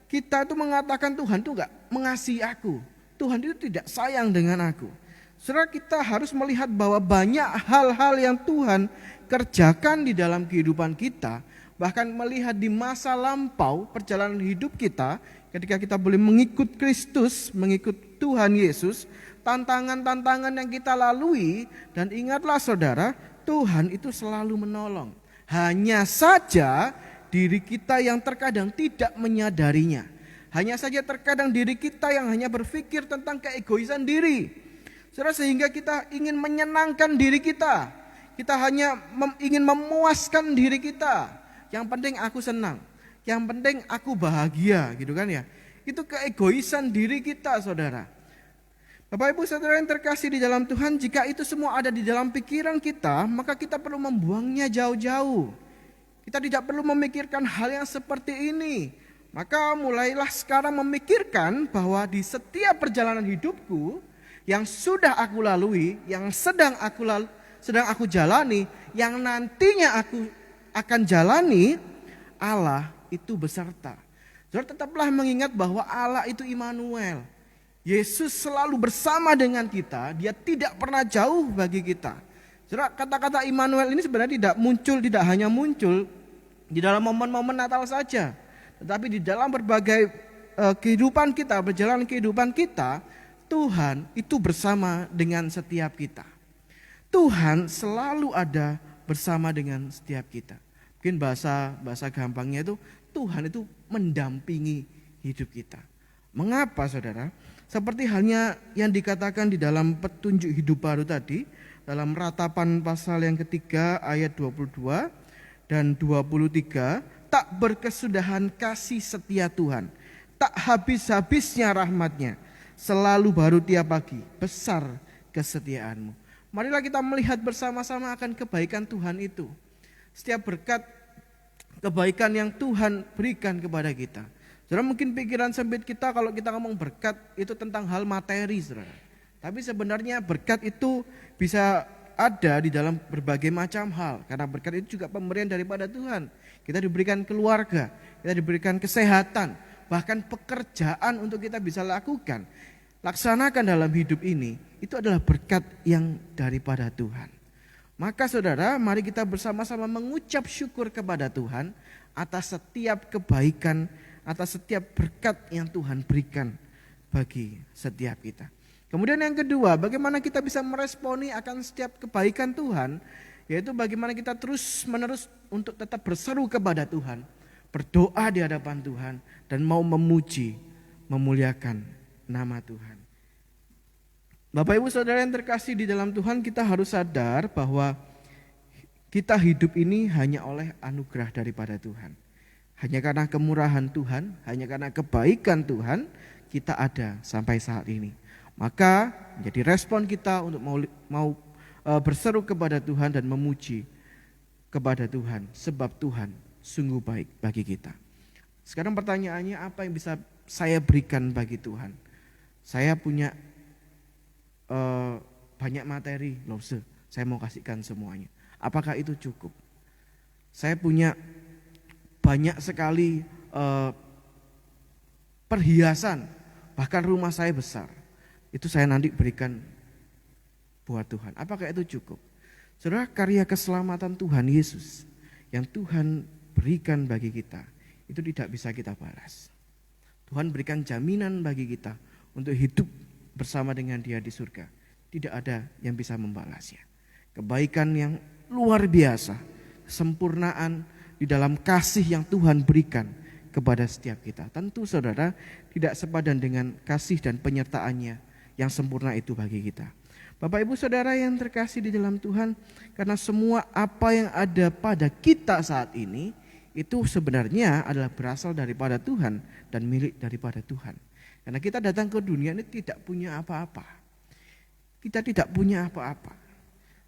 kita itu mengatakan Tuhan itu enggak mengasihi aku, Tuhan itu tidak sayang dengan aku. Saudara, kita harus melihat bahwa banyak hal-hal yang Tuhan kerjakan di dalam kehidupan kita, bahkan melihat di masa lampau perjalanan hidup kita ketika kita boleh mengikut Kristus, mengikut Tuhan Yesus, tantangan-tantangan yang kita lalui, dan ingatlah saudara, Tuhan itu selalu menolong. Hanya saja diri kita yang terkadang tidak menyadarinya. Hanya saja terkadang diri kita yang hanya berpikir tentang keegoisan diri. Saudara, sehingga kita ingin menyenangkan diri kita. Kita hanya ingin memuaskan diri kita. Yang penting aku senang, yang penting aku bahagia, gitu kan ya. Itu keegoisan diri kita, saudara. Bapak Ibu Saudara yang terkasih di dalam Tuhan, jika itu semua ada di dalam pikiran kita, maka kita perlu membuangnya jauh-jauh. Kita tidak perlu memikirkan hal yang seperti ini. Maka mulailah sekarang memikirkan bahwa di setiap perjalanan hidupku yang sudah aku lalui, yang sedang aku jalani, yang nantinya aku akan jalani, Allah itu beserta. Saudara, tetaplah mengingat bahwa Allah itu Immanuel. Yesus selalu bersama dengan kita, dia tidak pernah jauh bagi kita. Saudara, kata-kata Immanuel ini sebenarnya tidak hanya muncul di dalam momen-momen Natal saja, tetapi di dalam berbagai kehidupan kita, perjalanan kehidupan kita, Tuhan itu bersama dengan setiap kita. Tuhan selalu ada bersama dengan setiap kita. Mungkin bahasa gampangnya itu, Tuhan itu mendampingi hidup kita. Mengapa saudara? Seperti halnya yang dikatakan di dalam petunjuk hidup baru tadi, dalam ratapan pasal yang ketiga ayat 22 dan 23, tak berkesudahan kasih setia Tuhan, tak habis-habisnya rahmatnya, selalu baru tiap pagi, besar kesetiaanmu. Marilah kita melihat bersama-sama akan kebaikan Tuhan itu. Setiap berkat kebaikan yang Tuhan berikan kepada kita. Saudara, mungkin pikiran sempit kita kalau kita ngomong berkat itu tentang hal materi, saudara. Tapi sebenarnya berkat itu bisa ada di dalam berbagai macam hal. Karena berkat itu juga pemberian daripada Tuhan. Kita diberikan keluarga, kita diberikan kesehatan, bahkan pekerjaan untuk kita bisa lakukan, laksanakan dalam hidup ini. Itu adalah berkat yang daripada Tuhan. Maka saudara, mari kita bersama-sama mengucap syukur kepada Tuhan atas setiap kebaikan, atas setiap berkat yang Tuhan berikan bagi setiap kita. Kemudian yang kedua, bagaimana kita bisa meresponi akan setiap kebaikan Tuhan, yaitu bagaimana kita terus menerus untuk tetap berseru kepada Tuhan, berdoa di hadapan Tuhan, dan mau memuji, memuliakan nama Tuhan. Bapak Ibu Saudara yang terkasih di dalam Tuhan, kita harus sadar bahwa kita hidup ini hanya oleh anugerah daripada Tuhan. Hanya karena kemurahan Tuhan, hanya karena kebaikan Tuhan, kita ada sampai saat ini. Maka menjadi respon kita untuk mau berseru kepada Tuhan dan memuji kepada Tuhan, sebab Tuhan sungguh baik bagi kita. Sekarang pertanyaannya, apa yang bisa saya berikan bagi Tuhan? Saya punya banyak materi, saya mau kasihkan semuanya. Apakah itu cukup? Saya punya banyak sekali perhiasan, bahkan rumah saya besar. Itu saya nanti berikan buat Tuhan. Apakah itu cukup? Saudara, karya keselamatan Tuhan Yesus yang Tuhan berikan bagi kita, itu tidak bisa kita balas. Tuhan berikan jaminan bagi kita untuk hidup bersama dengan Dia di surga. Tidak ada yang bisa membalasnya. Kebaikan yang luar biasa, kesempurnaan di dalam kasih yang Tuhan berikan kepada setiap kita. Tentu saudara, tidak sepadan dengan kasih dan penyertaannya yang sempurna itu bagi kita. Bapak Ibu Saudara yang terkasih di dalam Tuhan, karena semua apa yang ada pada kita saat ini itu sebenarnya adalah berasal daripada Tuhan dan milik daripada Tuhan. Karena kita datang ke dunia ini tidak punya apa-apa. Kita tidak punya apa-apa.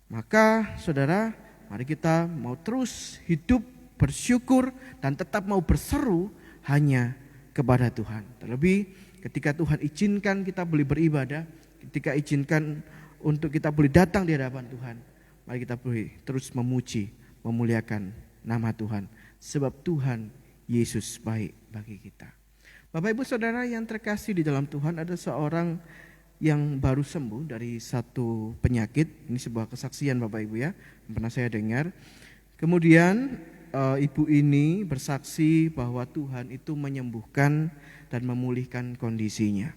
Maka saudara, mari kita mau terus hidup bersyukur dan tetap mau berseru hanya kepada Tuhan. Terlebih ketika Tuhan izinkan kita boleh beribadah, ketika izinkan untuk kita boleh datang di hadapan Tuhan, mari kita boleh terus memuji, memuliakan nama Tuhan. Sebab Tuhan Yesus baik bagi kita. Bapak Ibu Saudara yang terkasih di dalam Tuhan, ada seorang yang baru sembuh dari satu penyakit. Ini sebuah kesaksian Bapak Ibu ya, yang pernah saya dengar. Kemudian ibu ini bersaksi bahwa Tuhan itu menyembuhkan dan memulihkan kondisinya.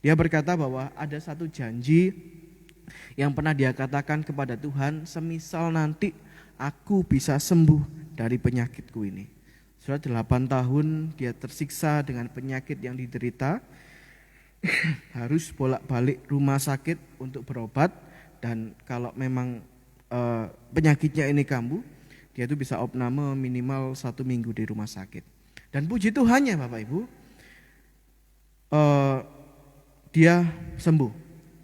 Dia berkata bahwa ada satu janji yang pernah dia katakan kepada Tuhan, semisal nanti aku bisa sembuh dari penyakitku ini. Sudah 8 tahun dia tersiksa dengan penyakit yang diderita, harus bolak-balik rumah sakit untuk berobat, dan kalau memang penyakitnya ini kambuh, dia itu bisa opname minimal 1 minggu di rumah sakit. Dan puji Tuhannya Bapak Ibu, dia sembuh.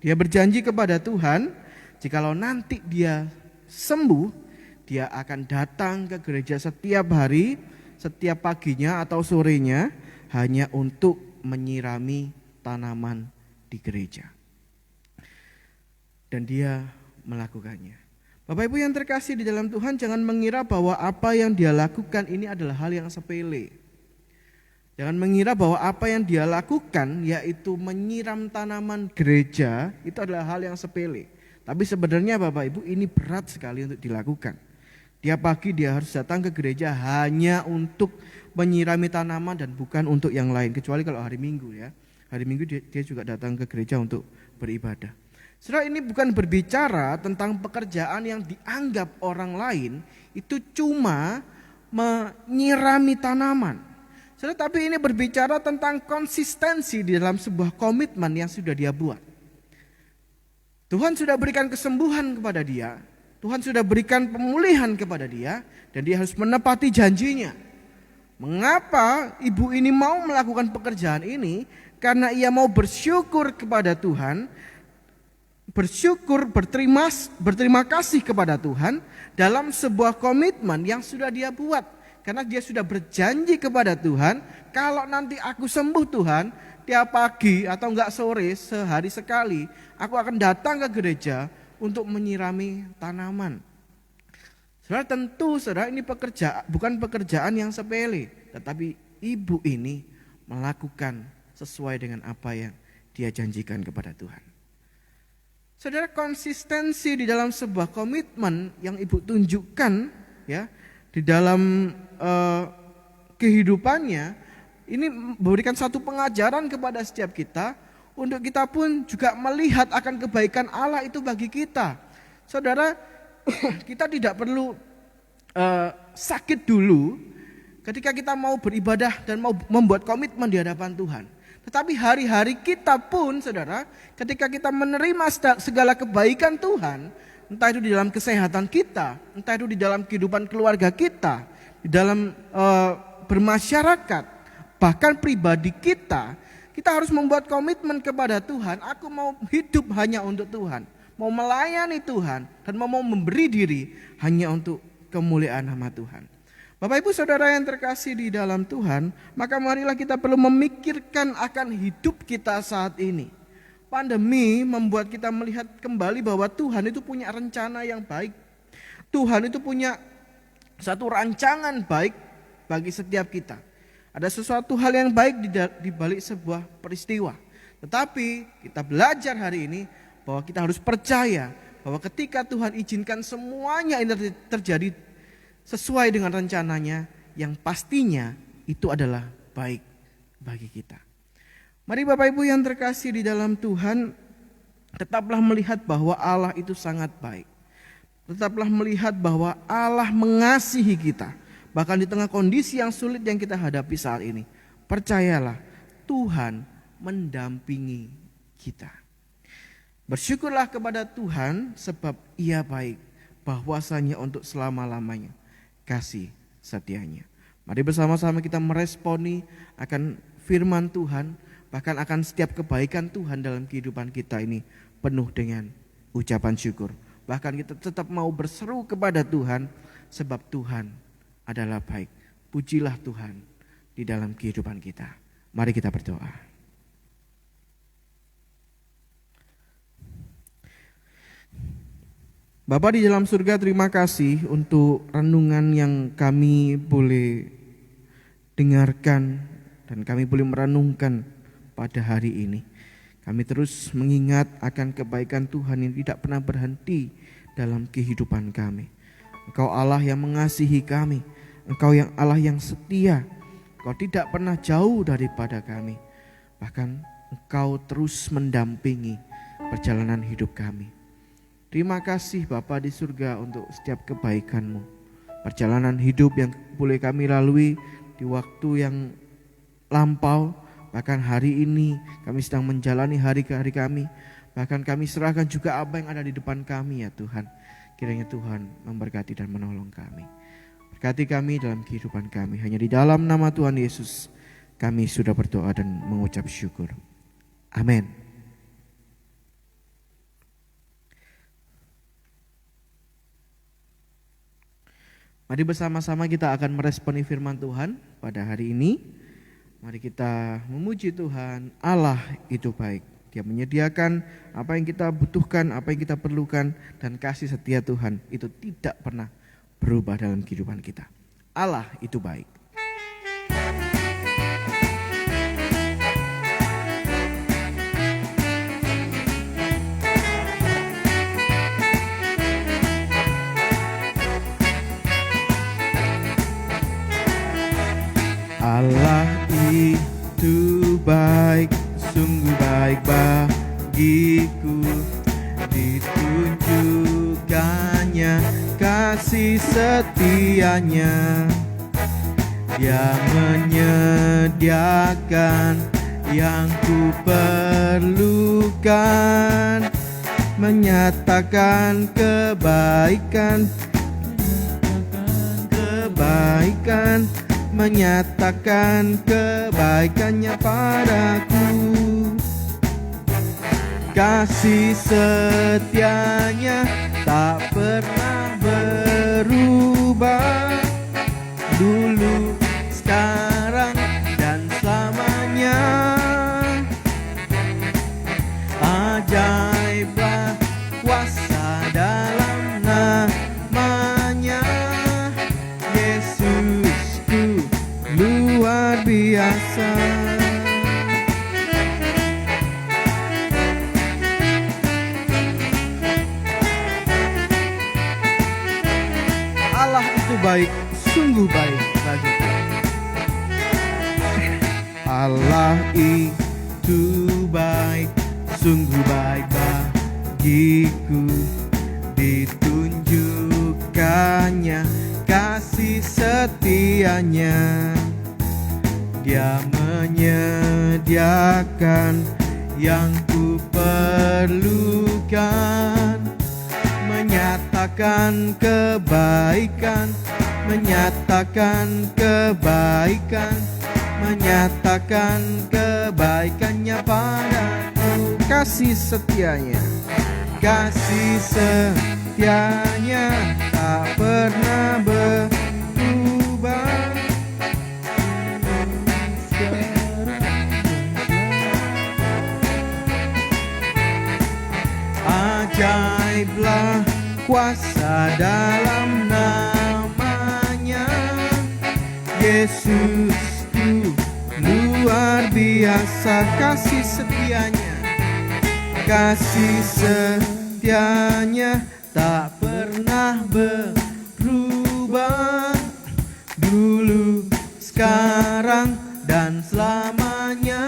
Dia berjanji kepada Tuhan, jikalau nanti dia sembuh, dia akan datang ke gereja setiap hari, setiap paginya atau sorenya, hanya untuk menyirami tanaman di gereja. Dan dia melakukannya. Bapak Ibu yang terkasih di dalam Tuhan, jangan mengira bahwa apa yang dia lakukan ini adalah hal yang sepele. Jangan mengira bahwa apa yang dia lakukan, yaitu menyiram tanaman gereja, itu adalah hal yang sepele. Tapi sebenarnya Bapak Ibu, ini berat sekali untuk dilakukan. Tiap pagi dia harus datang ke gereja hanya untuk menyirami tanaman dan bukan untuk yang lain. Kecuali kalau hari Minggu ya. Hari Minggu dia juga datang ke gereja untuk beribadah. Saudara, ini bukan berbicara tentang pekerjaan yang dianggap orang lain itu cuma menyirami tanaman. Saudara, tapi ini berbicara tentang konsistensi di dalam sebuah komitmen yang sudah dia buat. Tuhan sudah berikan kesembuhan kepada dia, Tuhan sudah berikan pemulihan kepada dia, dan dia harus menepati janjinya. Mengapa ibu ini mau melakukan pekerjaan ini? Karena ia mau bersyukur kepada Tuhan, bersyukur, berterima kasih kepada Tuhan dalam sebuah komitmen yang sudah dia buat. Karena dia sudah berjanji kepada Tuhan, kalau nanti aku sembuh Tuhan, tiap pagi atau enggak sore, sehari sekali, aku akan datang ke gereja untuk menyirami tanaman. Saudara, tentu saudara, ini bukan pekerjaan yang sepele, tetapi ibu ini melakukan sesuai dengan apa yang dia janjikan kepada Tuhan. Saudara, konsistensi di dalam sebuah komitmen yang ibu tunjukkan ya di dalam kehidupannya, ini memberikan satu pengajaran kepada setiap kita untuk kita pun juga melihat akan kebaikan Allah itu bagi kita. Saudara, kita tidak perlu sakit dulu ketika kita mau beribadah dan mau membuat komitmen di hadapan Tuhan. Tetapi hari-hari kita pun saudara, ketika kita menerima segala kebaikan Tuhan, entah itu di dalam kesehatan kita, entah itu di dalam kehidupan keluarga kita, di dalam bermasyarakat, bahkan pribadi kita harus membuat komitmen kepada Tuhan. Aku mau hidup hanya untuk Tuhan, mau melayani Tuhan, dan mau memberi diri hanya untuk kemuliaan nama Tuhan. Bapak Ibu Saudara yang terkasih di dalam Tuhan, maka marilah kita perlu memikirkan akan hidup kita saat ini. Pandemi membuat kita melihat kembali bahwa Tuhan itu punya rencana yang baik. Tuhan itu punya satu rancangan baik bagi setiap kita. Ada sesuatu hal yang baik di balik sebuah peristiwa. Tetapi kita belajar hari ini bahwa kita harus percaya bahwa ketika Tuhan izinkan semuanya ini terjadi sesuai dengan rencananya, yang pastinya itu adalah baik bagi kita. Mari Bapak Ibu yang terkasih di dalam Tuhan, tetaplah melihat bahwa Allah itu sangat baik. Tetaplah melihat bahwa Allah mengasihi kita, bahkan di tengah kondisi yang sulit yang kita hadapi saat ini. Percayalah, Tuhan mendampingi kita. Bersyukurlah kepada Tuhan sebab Ia baik, bahwasanya untuk selama-lamanya kasih setianya. Mari bersama-sama kita meresponi akan firman Tuhan, bahkan akan setiap kebaikan Tuhan dalam kehidupan kita ini penuh dengan ucapan syukur. Bahkan kita tetap mau berseru kepada Tuhan sebab Tuhan adalah baik. Pujilah Tuhan di dalam kehidupan kita. Mari kita berdoa. Bapa di dalam surga, terima kasih untuk renungan yang kami boleh dengarkan dan kami boleh merenungkan pada hari ini. Kami terus mengingat akan kebaikan Tuhan yang tidak pernah berhenti dalam kehidupan kami. Engkau Allah yang mengasihi kami. Engkau yang Allah yang setia. Engkau tidak pernah jauh daripada kami. Bahkan Engkau terus mendampingi perjalanan hidup kami. Terima kasih Bapa di surga untuk setiap kebaikan-Mu. Perjalanan hidup yang boleh kami lalui di waktu yang lampau, bahkan hari ini kami sedang menjalani hari-hari kami. Bahkan kami serahkan juga apa yang ada di depan kami ya Tuhan. Kiranya Tuhan memberkati dan menolong kami. Berkati kami dalam kehidupan kami. Hanya di dalam nama Tuhan Yesus kami sudah berdoa dan mengucap syukur. Amin. Mari bersama-sama kita akan meresponi firman Tuhan pada hari ini. Mari kita memuji Tuhan. Allah itu baik. Dia menyediakan apa yang kita butuhkan, apa yang kita perlukan, dan kasih setia Tuhan itu tidak pernah berubah dalam kehidupan kita. Allah itu baik. Allah itu baik, sungguh baik bagiku. Ditunjukkannya kasih setianya. Dia menyediakan yang ku perlukan, menyatakan kebaikan, menyatakan kebaikannya padaku. Kasih setianya tak pernah berubah, dulu, sekarang, dan selamanya. Ajaiblah kuasa dalam namanya. Yesusku luar biasa. Allah itu baik, sungguh baik bagiku. Allah itu baik, sungguh baik bagiku. Ditunjukkannya kasih setianya. Dia menyediakan yang ku perlukan, menyatakan kebaikan, menyatakan kebaikan, menyatakan kebaikannya padaku. Kasih setianya, kasih setianya tak pernah berubah. Ajaiblah kuasa dalam namanya. Yesusku luar biasa kasih setianya. Kasih setianya tak pernah berubah, dulu, sekarang, dan selamanya.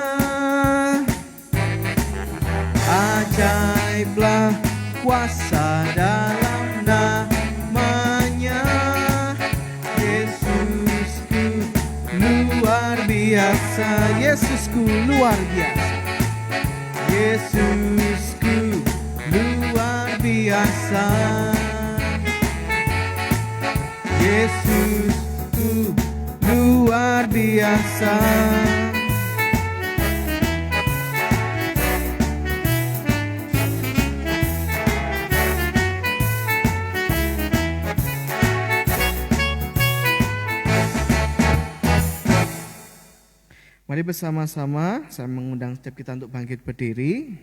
Ajaiblah kuasa dalam namanya. Yesusku luar biasa. Yesusku luar biasa. Yesusku luar biasa. Yesusku luar biasa. Mari bersama-sama saya mengundang setiap kita untuk bangkit berdiri.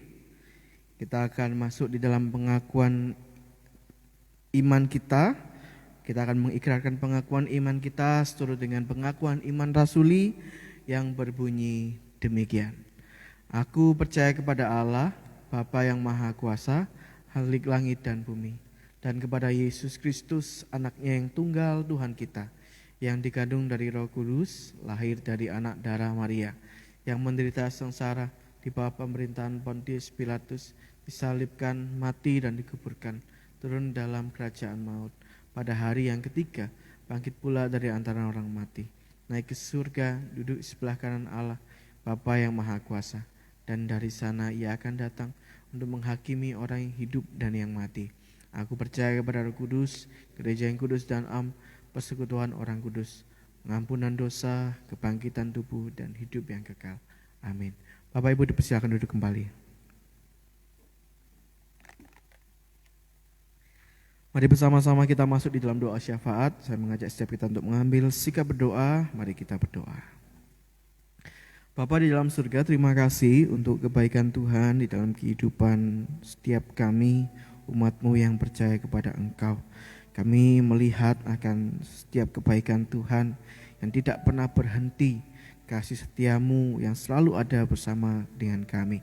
Kita akan masuk di dalam pengakuan iman kita. Kita akan mengikrarkan pengakuan iman kita seturut dengan pengakuan iman rasuli yang berbunyi demikian. Aku percaya kepada Allah, Bapa yang Maha Kuasa, Khalik langit dan bumi, dan kepada Yesus Kristus, anaknya yang tunggal Tuhan kita, yang dikandung dari Roh Kudus, lahir dari anak darah Maria, yang menderita sengsara di bawah pemerintahan Pontius Pilatus, disalibkan, mati dan dikuburkan, turun dalam kerajaan maut. Pada hari yang ketiga, bangkit pula dari antara orang mati, naik ke surga, duduk di sebelah kanan Allah, Bapa yang Maha Kuasa, dan dari sana ia akan datang untuk menghakimi orang yang hidup dan yang mati. Aku percaya kepada Roh Kudus, gereja yang kudus dan persekutuan orang kudus, pengampunan dosa, kebangkitan tubuh, dan hidup yang kekal. Amin. Bapak Ibu dipersilakan duduk kembali. Mari bersama-sama kita masuk di dalam doa syafaat. Saya mengajak setiap kita untuk mengambil sikap berdoa. Mari kita berdoa. Bapa di dalam surga, terima kasih untuk kebaikan Tuhan di dalam kehidupan setiap kami, umat-Mu yang percaya kepada Engkau. Kami melihat akan setiap kebaikan Tuhan yang tidak pernah berhenti, kasih setia-Mu yang selalu ada bersama dengan kami.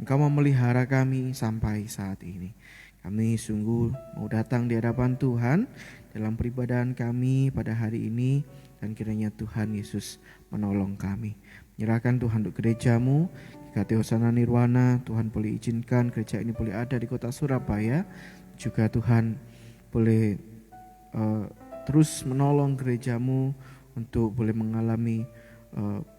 Engkau memelihara kami sampai saat ini. Kami sungguh mau datang di hadapan Tuhan dalam peribadahan kami pada hari ini, dan kiranya Tuhan Yesus menolong kami. Menyerahkan Tuhan untuk gereja-Mu, GKT Hosana Nirwana. Tuhan boleh izinkan gereja ini boleh ada di kota Surabaya. Juga Tuhan boleh terus menolong gereja-Mu untuk boleh mengalami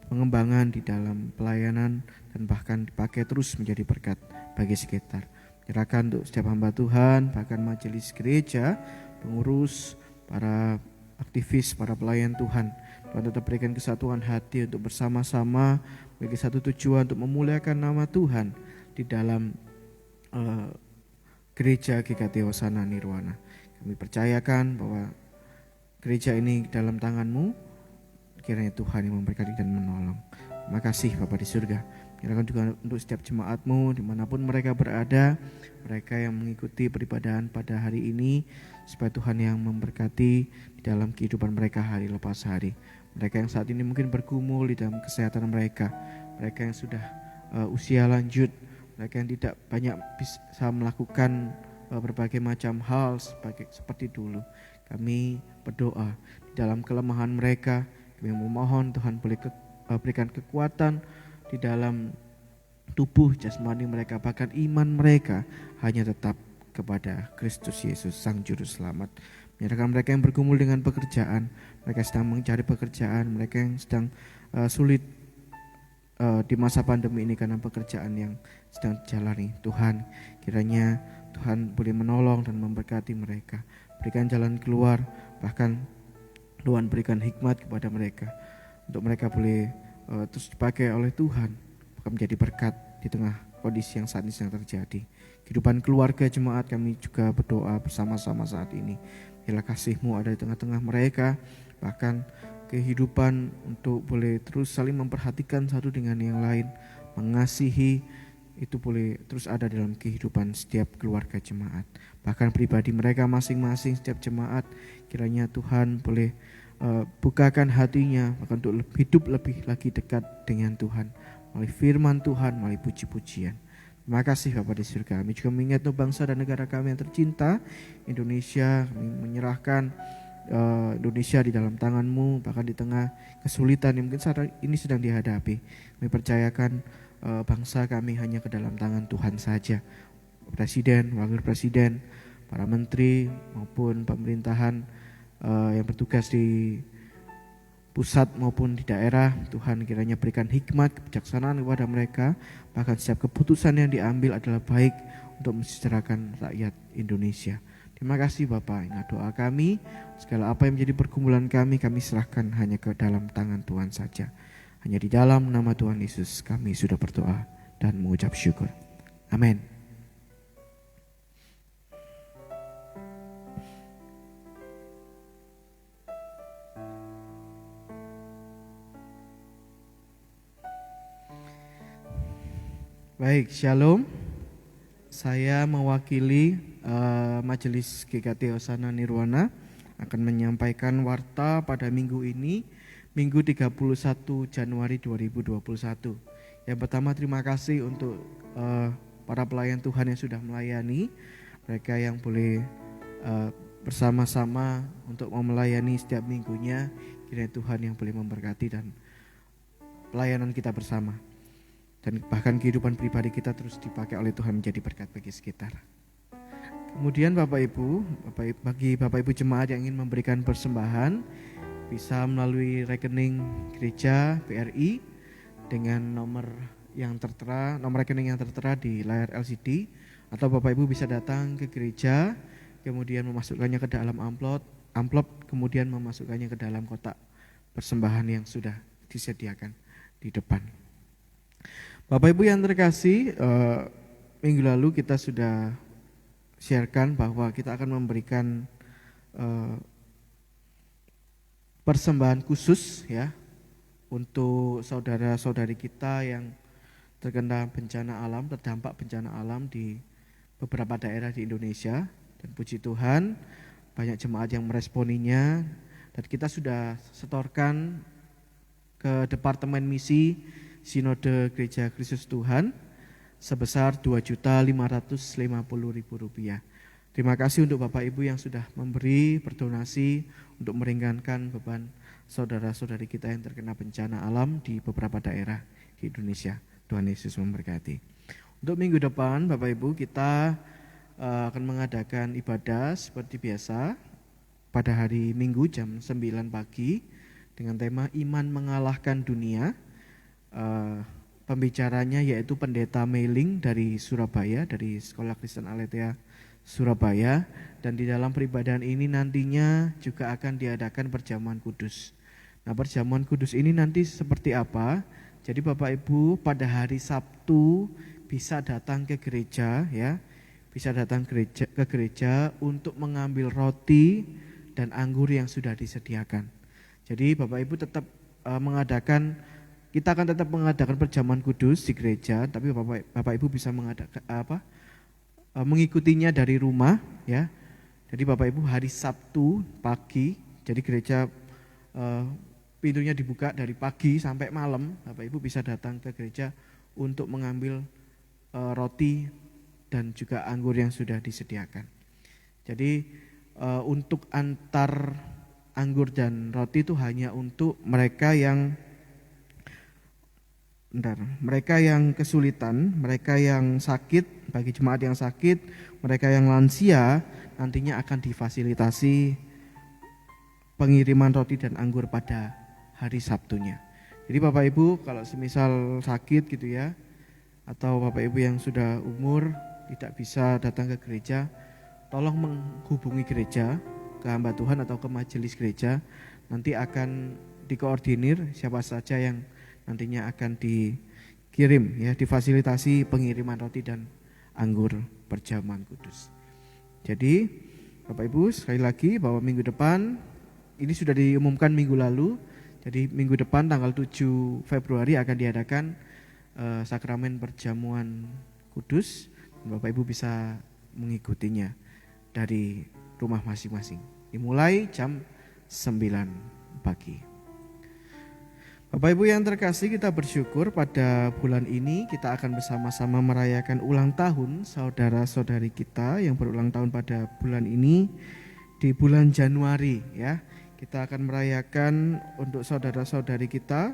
pengembangan di dalam pelayanan dan bahkan dipakai terus menjadi berkat bagi sekitar. Menyerahkan untuk setiap hamba Tuhan, bahkan majelis gereja, pengurus, para aktivis, para pelayan Tuhan. Tuhan tetap berikan kesatuan hati untuk bersama-sama bagi satu tujuan untuk memuliakan nama Tuhan di dalam gereja GKT Hosana Nirwana. Kami percayakan bahwa gereja ini dalam tangan-Mu, kiranya Tuhan yang memberkati dan menolong. Terima kasih Bapa di surga. Menyerahkan juga untuk setiap jemaat-Mu dimanapun mereka berada, mereka yang mengikuti peribadahan pada hari ini, supaya Tuhan yang memberkati di dalam kehidupan mereka hari lepas hari. Mereka yang saat ini mungkin bergumul di dalam kesehatan mereka, mereka yang sudah usia lanjut, mereka yang tidak banyak bisa melakukan berbagai macam hal seperti dulu. Kami berdoa di dalam kelemahan mereka, kami memohon Tuhan boleh berikan kekuatan di dalam tubuh jasmani mereka, bahkan iman mereka hanya tetap kepada Kristus Yesus Sang Juru Selamat. Menyerahkan mereka yang bergumul dengan pekerjaan, mereka sedang mencari pekerjaan, mereka yang sedang sulit di masa pandemi ini karena pekerjaan yang sedang dijalani. Tuhan, kiranya Tuhan boleh menolong dan memberkati mereka, berikan jalan keluar, bahkan Tuhan berikan hikmat kepada mereka untuk mereka boleh terus dipakai oleh Tuhan, akan menjadi berkat di tengah kondisi yang saat ini sedang terjadi. Kehidupan keluarga jemaat kami juga berdoa bersama-sama saat ini. Biarlah kasih-Mu ada di tengah-tengah mereka, bahkan kehidupan untuk boleh terus saling memperhatikan satu dengan yang lain, mengasihi, itu boleh terus ada dalam kehidupan setiap keluarga jemaat. Bahkan pribadi mereka masing-masing setiap jemaat, kiranya Tuhan boleh bukakan hatinya bahkan untuk hidup lebih lagi dekat dengan Tuhan melalui firman Tuhan, melalui puji-pujian. Terima kasih Bapa di surga. Kami juga mengingat bangsa dan negara kami yang tercinta, Indonesia. Kami menyerahkan Indonesia di dalam tangan-Mu, bahkan di tengah kesulitan yang mungkin saat ini sedang dihadapi. Kami percayakan bangsa kami hanya ke dalam tangan Tuhan saja. Presiden, wakil presiden, para menteri maupun pemerintahan yang bertugas di pusat maupun di daerah, Tuhan kiranya berikan hikmat, kebijaksanaan kepada mereka, bahkan setiap keputusan yang diambil adalah baik untuk mensejahterakan rakyat Indonesia. Terima kasih Bapak, ingat doa kami, segala apa yang menjadi pergumulan kami serahkan hanya ke dalam tangan Tuhan saja. Hanya di dalam nama Tuhan Yesus kami sudah berdoa dan mengucap syukur. Amin. Baik, Shalom. Saya mewakili Majelis GKT Hosana Nirwana akan menyampaikan warta pada minggu ini, Minggu 31 Januari 2021. Yang pertama, terima kasih untuk para pelayan Tuhan yang sudah melayani, mereka yang boleh bersama-sama untuk melayani setiap minggunya. kiranya Tuhan yang boleh memberkati dan pelayanan kita bersama. Dan bahkan kehidupan pribadi kita terus dipakai oleh Tuhan menjadi berkat bagi sekitar. Kemudian bagi Bapak Ibu jemaat yang ingin memberikan persembahan, bisa melalui rekening gereja BRI dengan nomor rekening yang tertera di layar LCD, atau Bapak Ibu bisa datang ke gereja, kemudian memasukkannya ke dalam amplop, kemudian memasukkannya ke dalam kotak persembahan yang sudah disediakan di depan. Bapak Ibu yang terkasih, minggu lalu kita sudah sharekan bahwa kita akan memberikan persembahan khusus ya untuk saudara-saudari kita yang terkena bencana alam, terdampak bencana alam di beberapa daerah di Indonesia. Dan puji Tuhan, banyak jemaat yang meresponinya, dan kita sudah setorkan ke Departemen Misi Sinode Gereja Kristus Tuhan sebesar Rp2.550.000. Terima kasih untuk Bapak Ibu yang sudah memberi berdonasi untuk meringankan beban saudara-saudari kita yang terkena bencana alam di beberapa daerah di Indonesia. Tuhan Yesus memberkati. Untuk minggu depan Bapak Ibu, kita akan mengadakan ibadah seperti biasa pada hari Minggu jam 9 pagi dengan tema Iman Mengalahkan Dunia. Pembicaranya yaitu Pendeta Meiling dari Surabaya, dari Sekolah Kristen Aletheia Surabaya, dan di dalam peribadahan ini nantinya juga akan diadakan perjamuan kudus. Nah, perjamuan kudus ini nanti seperti apa? Jadi Bapak Ibu pada hari Sabtu bisa datang ke gereja ya, bisa datang ke gereja untuk mengambil roti dan anggur yang sudah disediakan. Jadi Bapak Ibu tetap kita akan tetap mengadakan perjamuan kudus di gereja, tapi Bapak Ibu bisa mengikutinya dari rumah ya. Jadi Bapak Ibu hari Sabtu pagi, jadi gereja pintunya dibuka dari pagi sampai malam. Bapak Ibu bisa datang ke gereja untuk mengambil roti dan juga anggur yang sudah disediakan. Jadi untuk antar anggur dan roti itu hanya untuk mereka yang kesulitan, mereka yang sakit, bagi jemaat yang sakit, mereka yang lansia nantinya akan difasilitasi pengiriman roti dan anggur pada hari Sabtunya. Jadi Bapak Ibu kalau semisal sakit gitu ya, atau Bapak Ibu yang sudah umur tidak bisa datang ke gereja, tolong menghubungi gereja, ke hamba Tuhan atau ke majelis gereja, nanti akan dikoordinir siapa saja yang nantinya akan dikirim ya, difasilitasi pengiriman roti dan anggur perjamuan kudus. Jadi Bapak Ibu sekali lagi bahwa minggu depan ini sudah diumumkan minggu lalu. Jadi minggu depan tanggal 7 Februari akan diadakan sakramen perjamuan kudus. Bapak Ibu bisa mengikutinya dari rumah masing-masing. Dimulai jam 9 pagi. Bapak Ibu yang terkasih, kita bersyukur pada bulan ini kita akan bersama-sama merayakan ulang tahun saudara-saudari kita yang berulang tahun pada bulan ini di bulan Januari ya. Kita akan merayakan untuk saudara-saudari kita.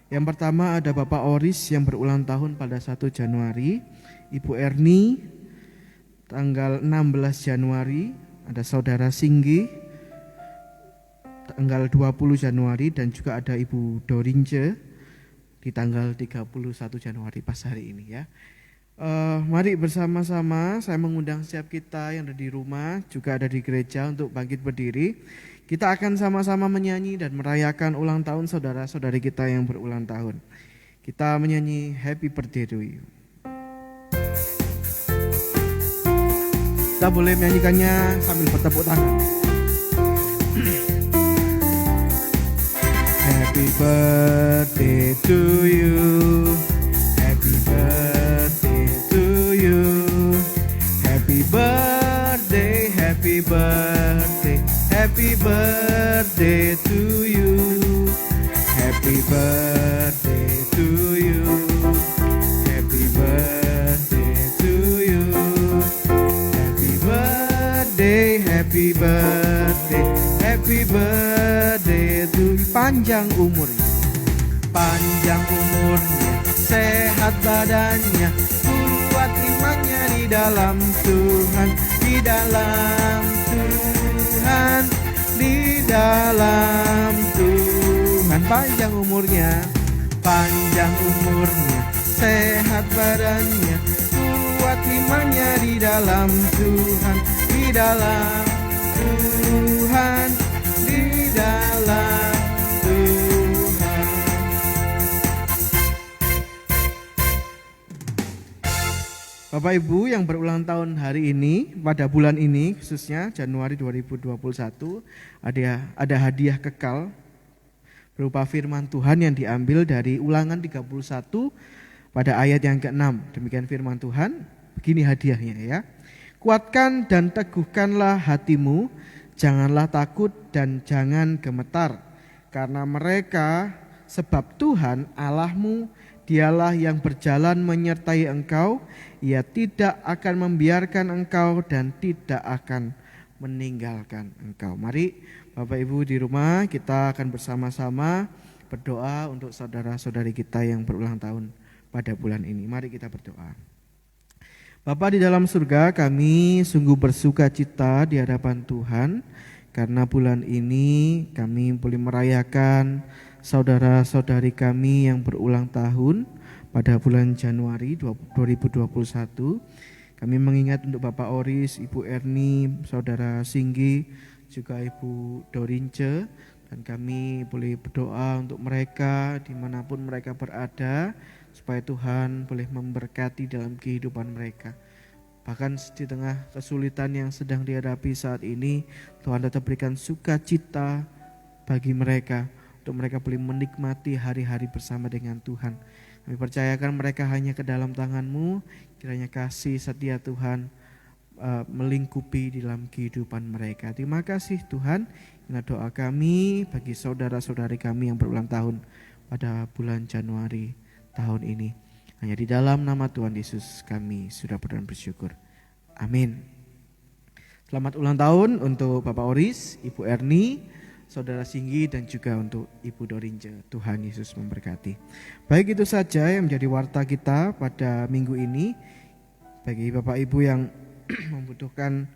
Yang pertama ada Bapak Oris yang berulang tahun pada 1 Januari, Ibu Erni tanggal 16 Januari, ada Saudara Singgi tanggal 20 Januari, dan juga ada Ibu Dorince di tanggal 31 Januari pas hari ini ya. Mari bersama-sama saya mengundang setiap kita yang ada di rumah, juga ada di gereja untuk bangkit berdiri. Kita akan sama-sama menyanyi dan merayakan ulang tahun saudara-saudari kita yang berulang tahun. Kita menyanyi Happy Birthday to You. Kita boleh menyanyikannya sambil bertepuk tangan. Happy birthday to you, happy birthday to you, happy birthday, happy birthday, happy birthday to you, happy birthday to you, happy birthday to you, happy birthday, happy birthday, happy birthday itu panjang umurnya, panjang umurnya, sehat badannya, kuat imannya di dalam Tuhan, di dalam Tuhan, di dalam Tuhan. Panjang umurnya, panjang umurnya, sehat badannya, kuat imannya di dalam Tuhan, di dalam Tuhan, di dalam Tuhan. Bapak Ibu yang berulang tahun hari ini, pada bulan ini khususnya Januari 2021, ada hadiah kekal berupa firman Tuhan yang diambil dari Ulangan 31 pada ayat yang ke-6. Demikian firman Tuhan, begini hadiahnya ya. Kuatkan dan teguhkanlah hatimu, janganlah takut dan jangan gemetar, karena mereka, sebab Tuhan Allahmu, dialah yang berjalan menyertai engkau, ia tidak akan membiarkan engkau dan tidak akan meninggalkan engkau. Mari Bapak Ibu di rumah, kita akan bersama-sama berdoa untuk saudara-saudari kita yang berulang tahun pada bulan ini. Mari kita berdoa. Bapa di dalam surga, kami sungguh bersuka cita di hadapan Tuhan karena bulan ini kami boleh merayakan saudara-saudari kami yang berulang tahun pada bulan Januari 2021. Kami mengingat untuk Bapak Oris, Ibu Erni, Saudara Singgi, juga Ibu Dorince, dan kami boleh berdoa untuk mereka dimanapun mereka berada, supaya Tuhan boleh memberkati dalam kehidupan mereka. Bahkan di tengah kesulitan yang sedang dihadapi saat ini, Tuhan tetap berikan sukacita bagi mereka, untuk mereka boleh menikmati hari-hari bersama dengan Tuhan. Kami percayakan mereka hanya ke dalam tangan-Mu, kiranya kasih setia Tuhan melingkupi dalam kehidupan mereka. Terima kasih Tuhan. Inilah doa kami bagi saudara-saudari kami yang berulang tahun pada bulan Januari tahun ini. Hanya di dalam nama Tuhan Yesus kami sudah berdoa dan bersyukur. Amin. Selamat ulang tahun untuk Bapak Oris, Ibu Erni, Saudara Singgi, dan juga untuk Ibu Dorince. Tuhan Yesus memberkati. Baik, itu saja yang menjadi warta kita pada minggu ini. Bagi Bapak Ibu yang membutuhkan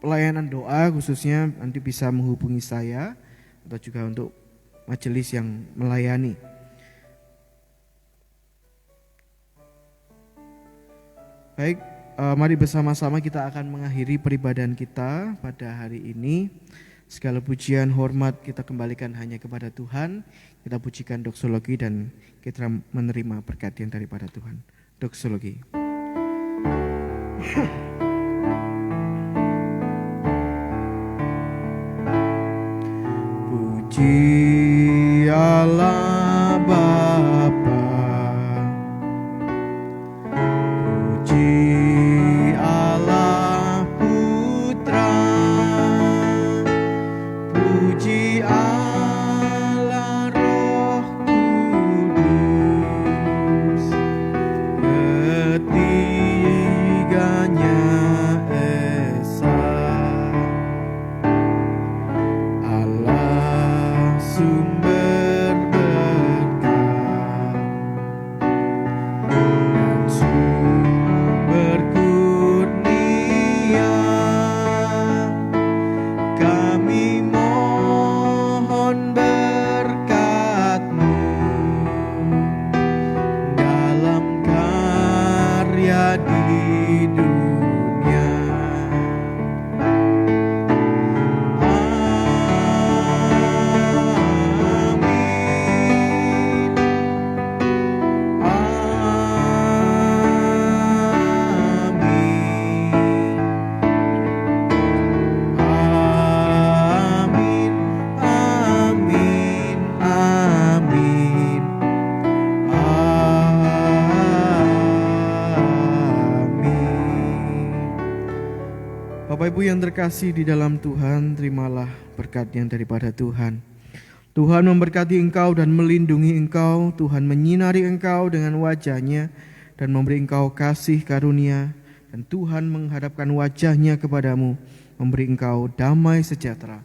pelayanan doa khususnya, nanti bisa menghubungi saya atau juga untuk majelis yang melayani. Baik, mari bersama-sama kita akan mengakhiri peribadahan kita pada hari ini. Segala pujian, hormat kita kembalikan hanya kepada Tuhan. Kita pujikan doksologi dan kita menerima berkat yang daripada Tuhan. Doksologi. Puji Allah Bapa, puji Allah Putra, puji Allah Roh Kudus, ketiganya esa. Allah sumber berkat dan sumber kurnia, kami mohon berkat-Mu dalam karya di dunia. Bapak Ibu yang terkasih di dalam Tuhan, terimalah berkat yang daripada Tuhan. Tuhan memberkati engkau dan melindungi engkau. Tuhan menyinari engkau dengan wajah-Nya dan memberi engkau kasih karunia. Dan Tuhan menghadapkan wajah-Nya kepadamu, memberi engkau damai sejahtera.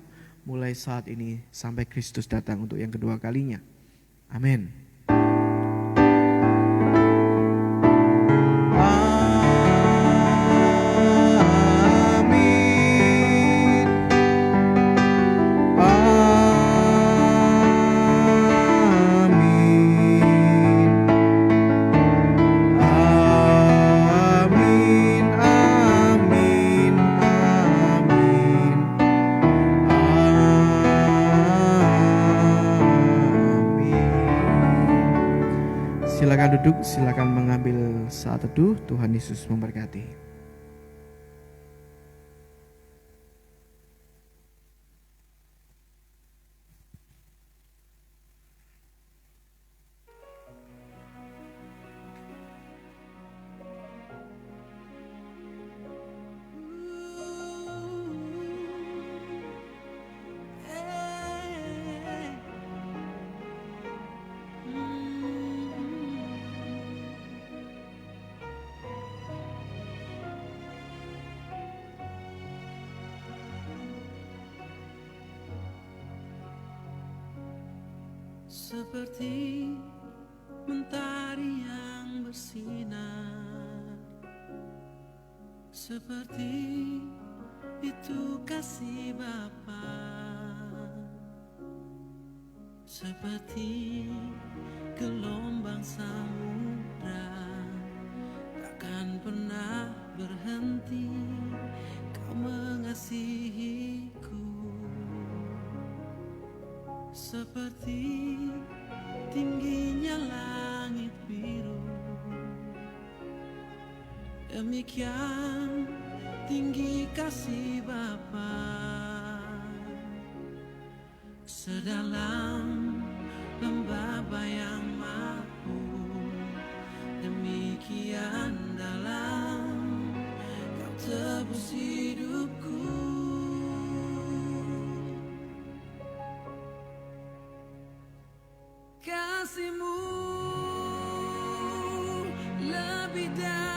mulai saat ini sampai Kristus datang untuk yang kedua kalinya. Amin. Silakan duduk, silakan mengambil saat teduh. Tuhan Yesus memberkati. Seperti mentari yang bersinar, seperti itu kasih Bapa, seperti gelombang samudra, takkan pernah berhenti Kau mengasihiku. Seperti tingginya langit biru, demikian tinggi kasih Bapa. Sedalam lembah bayang makmur, demikian dalam Kau tebus hidupku. Kasih-Mu lebih dari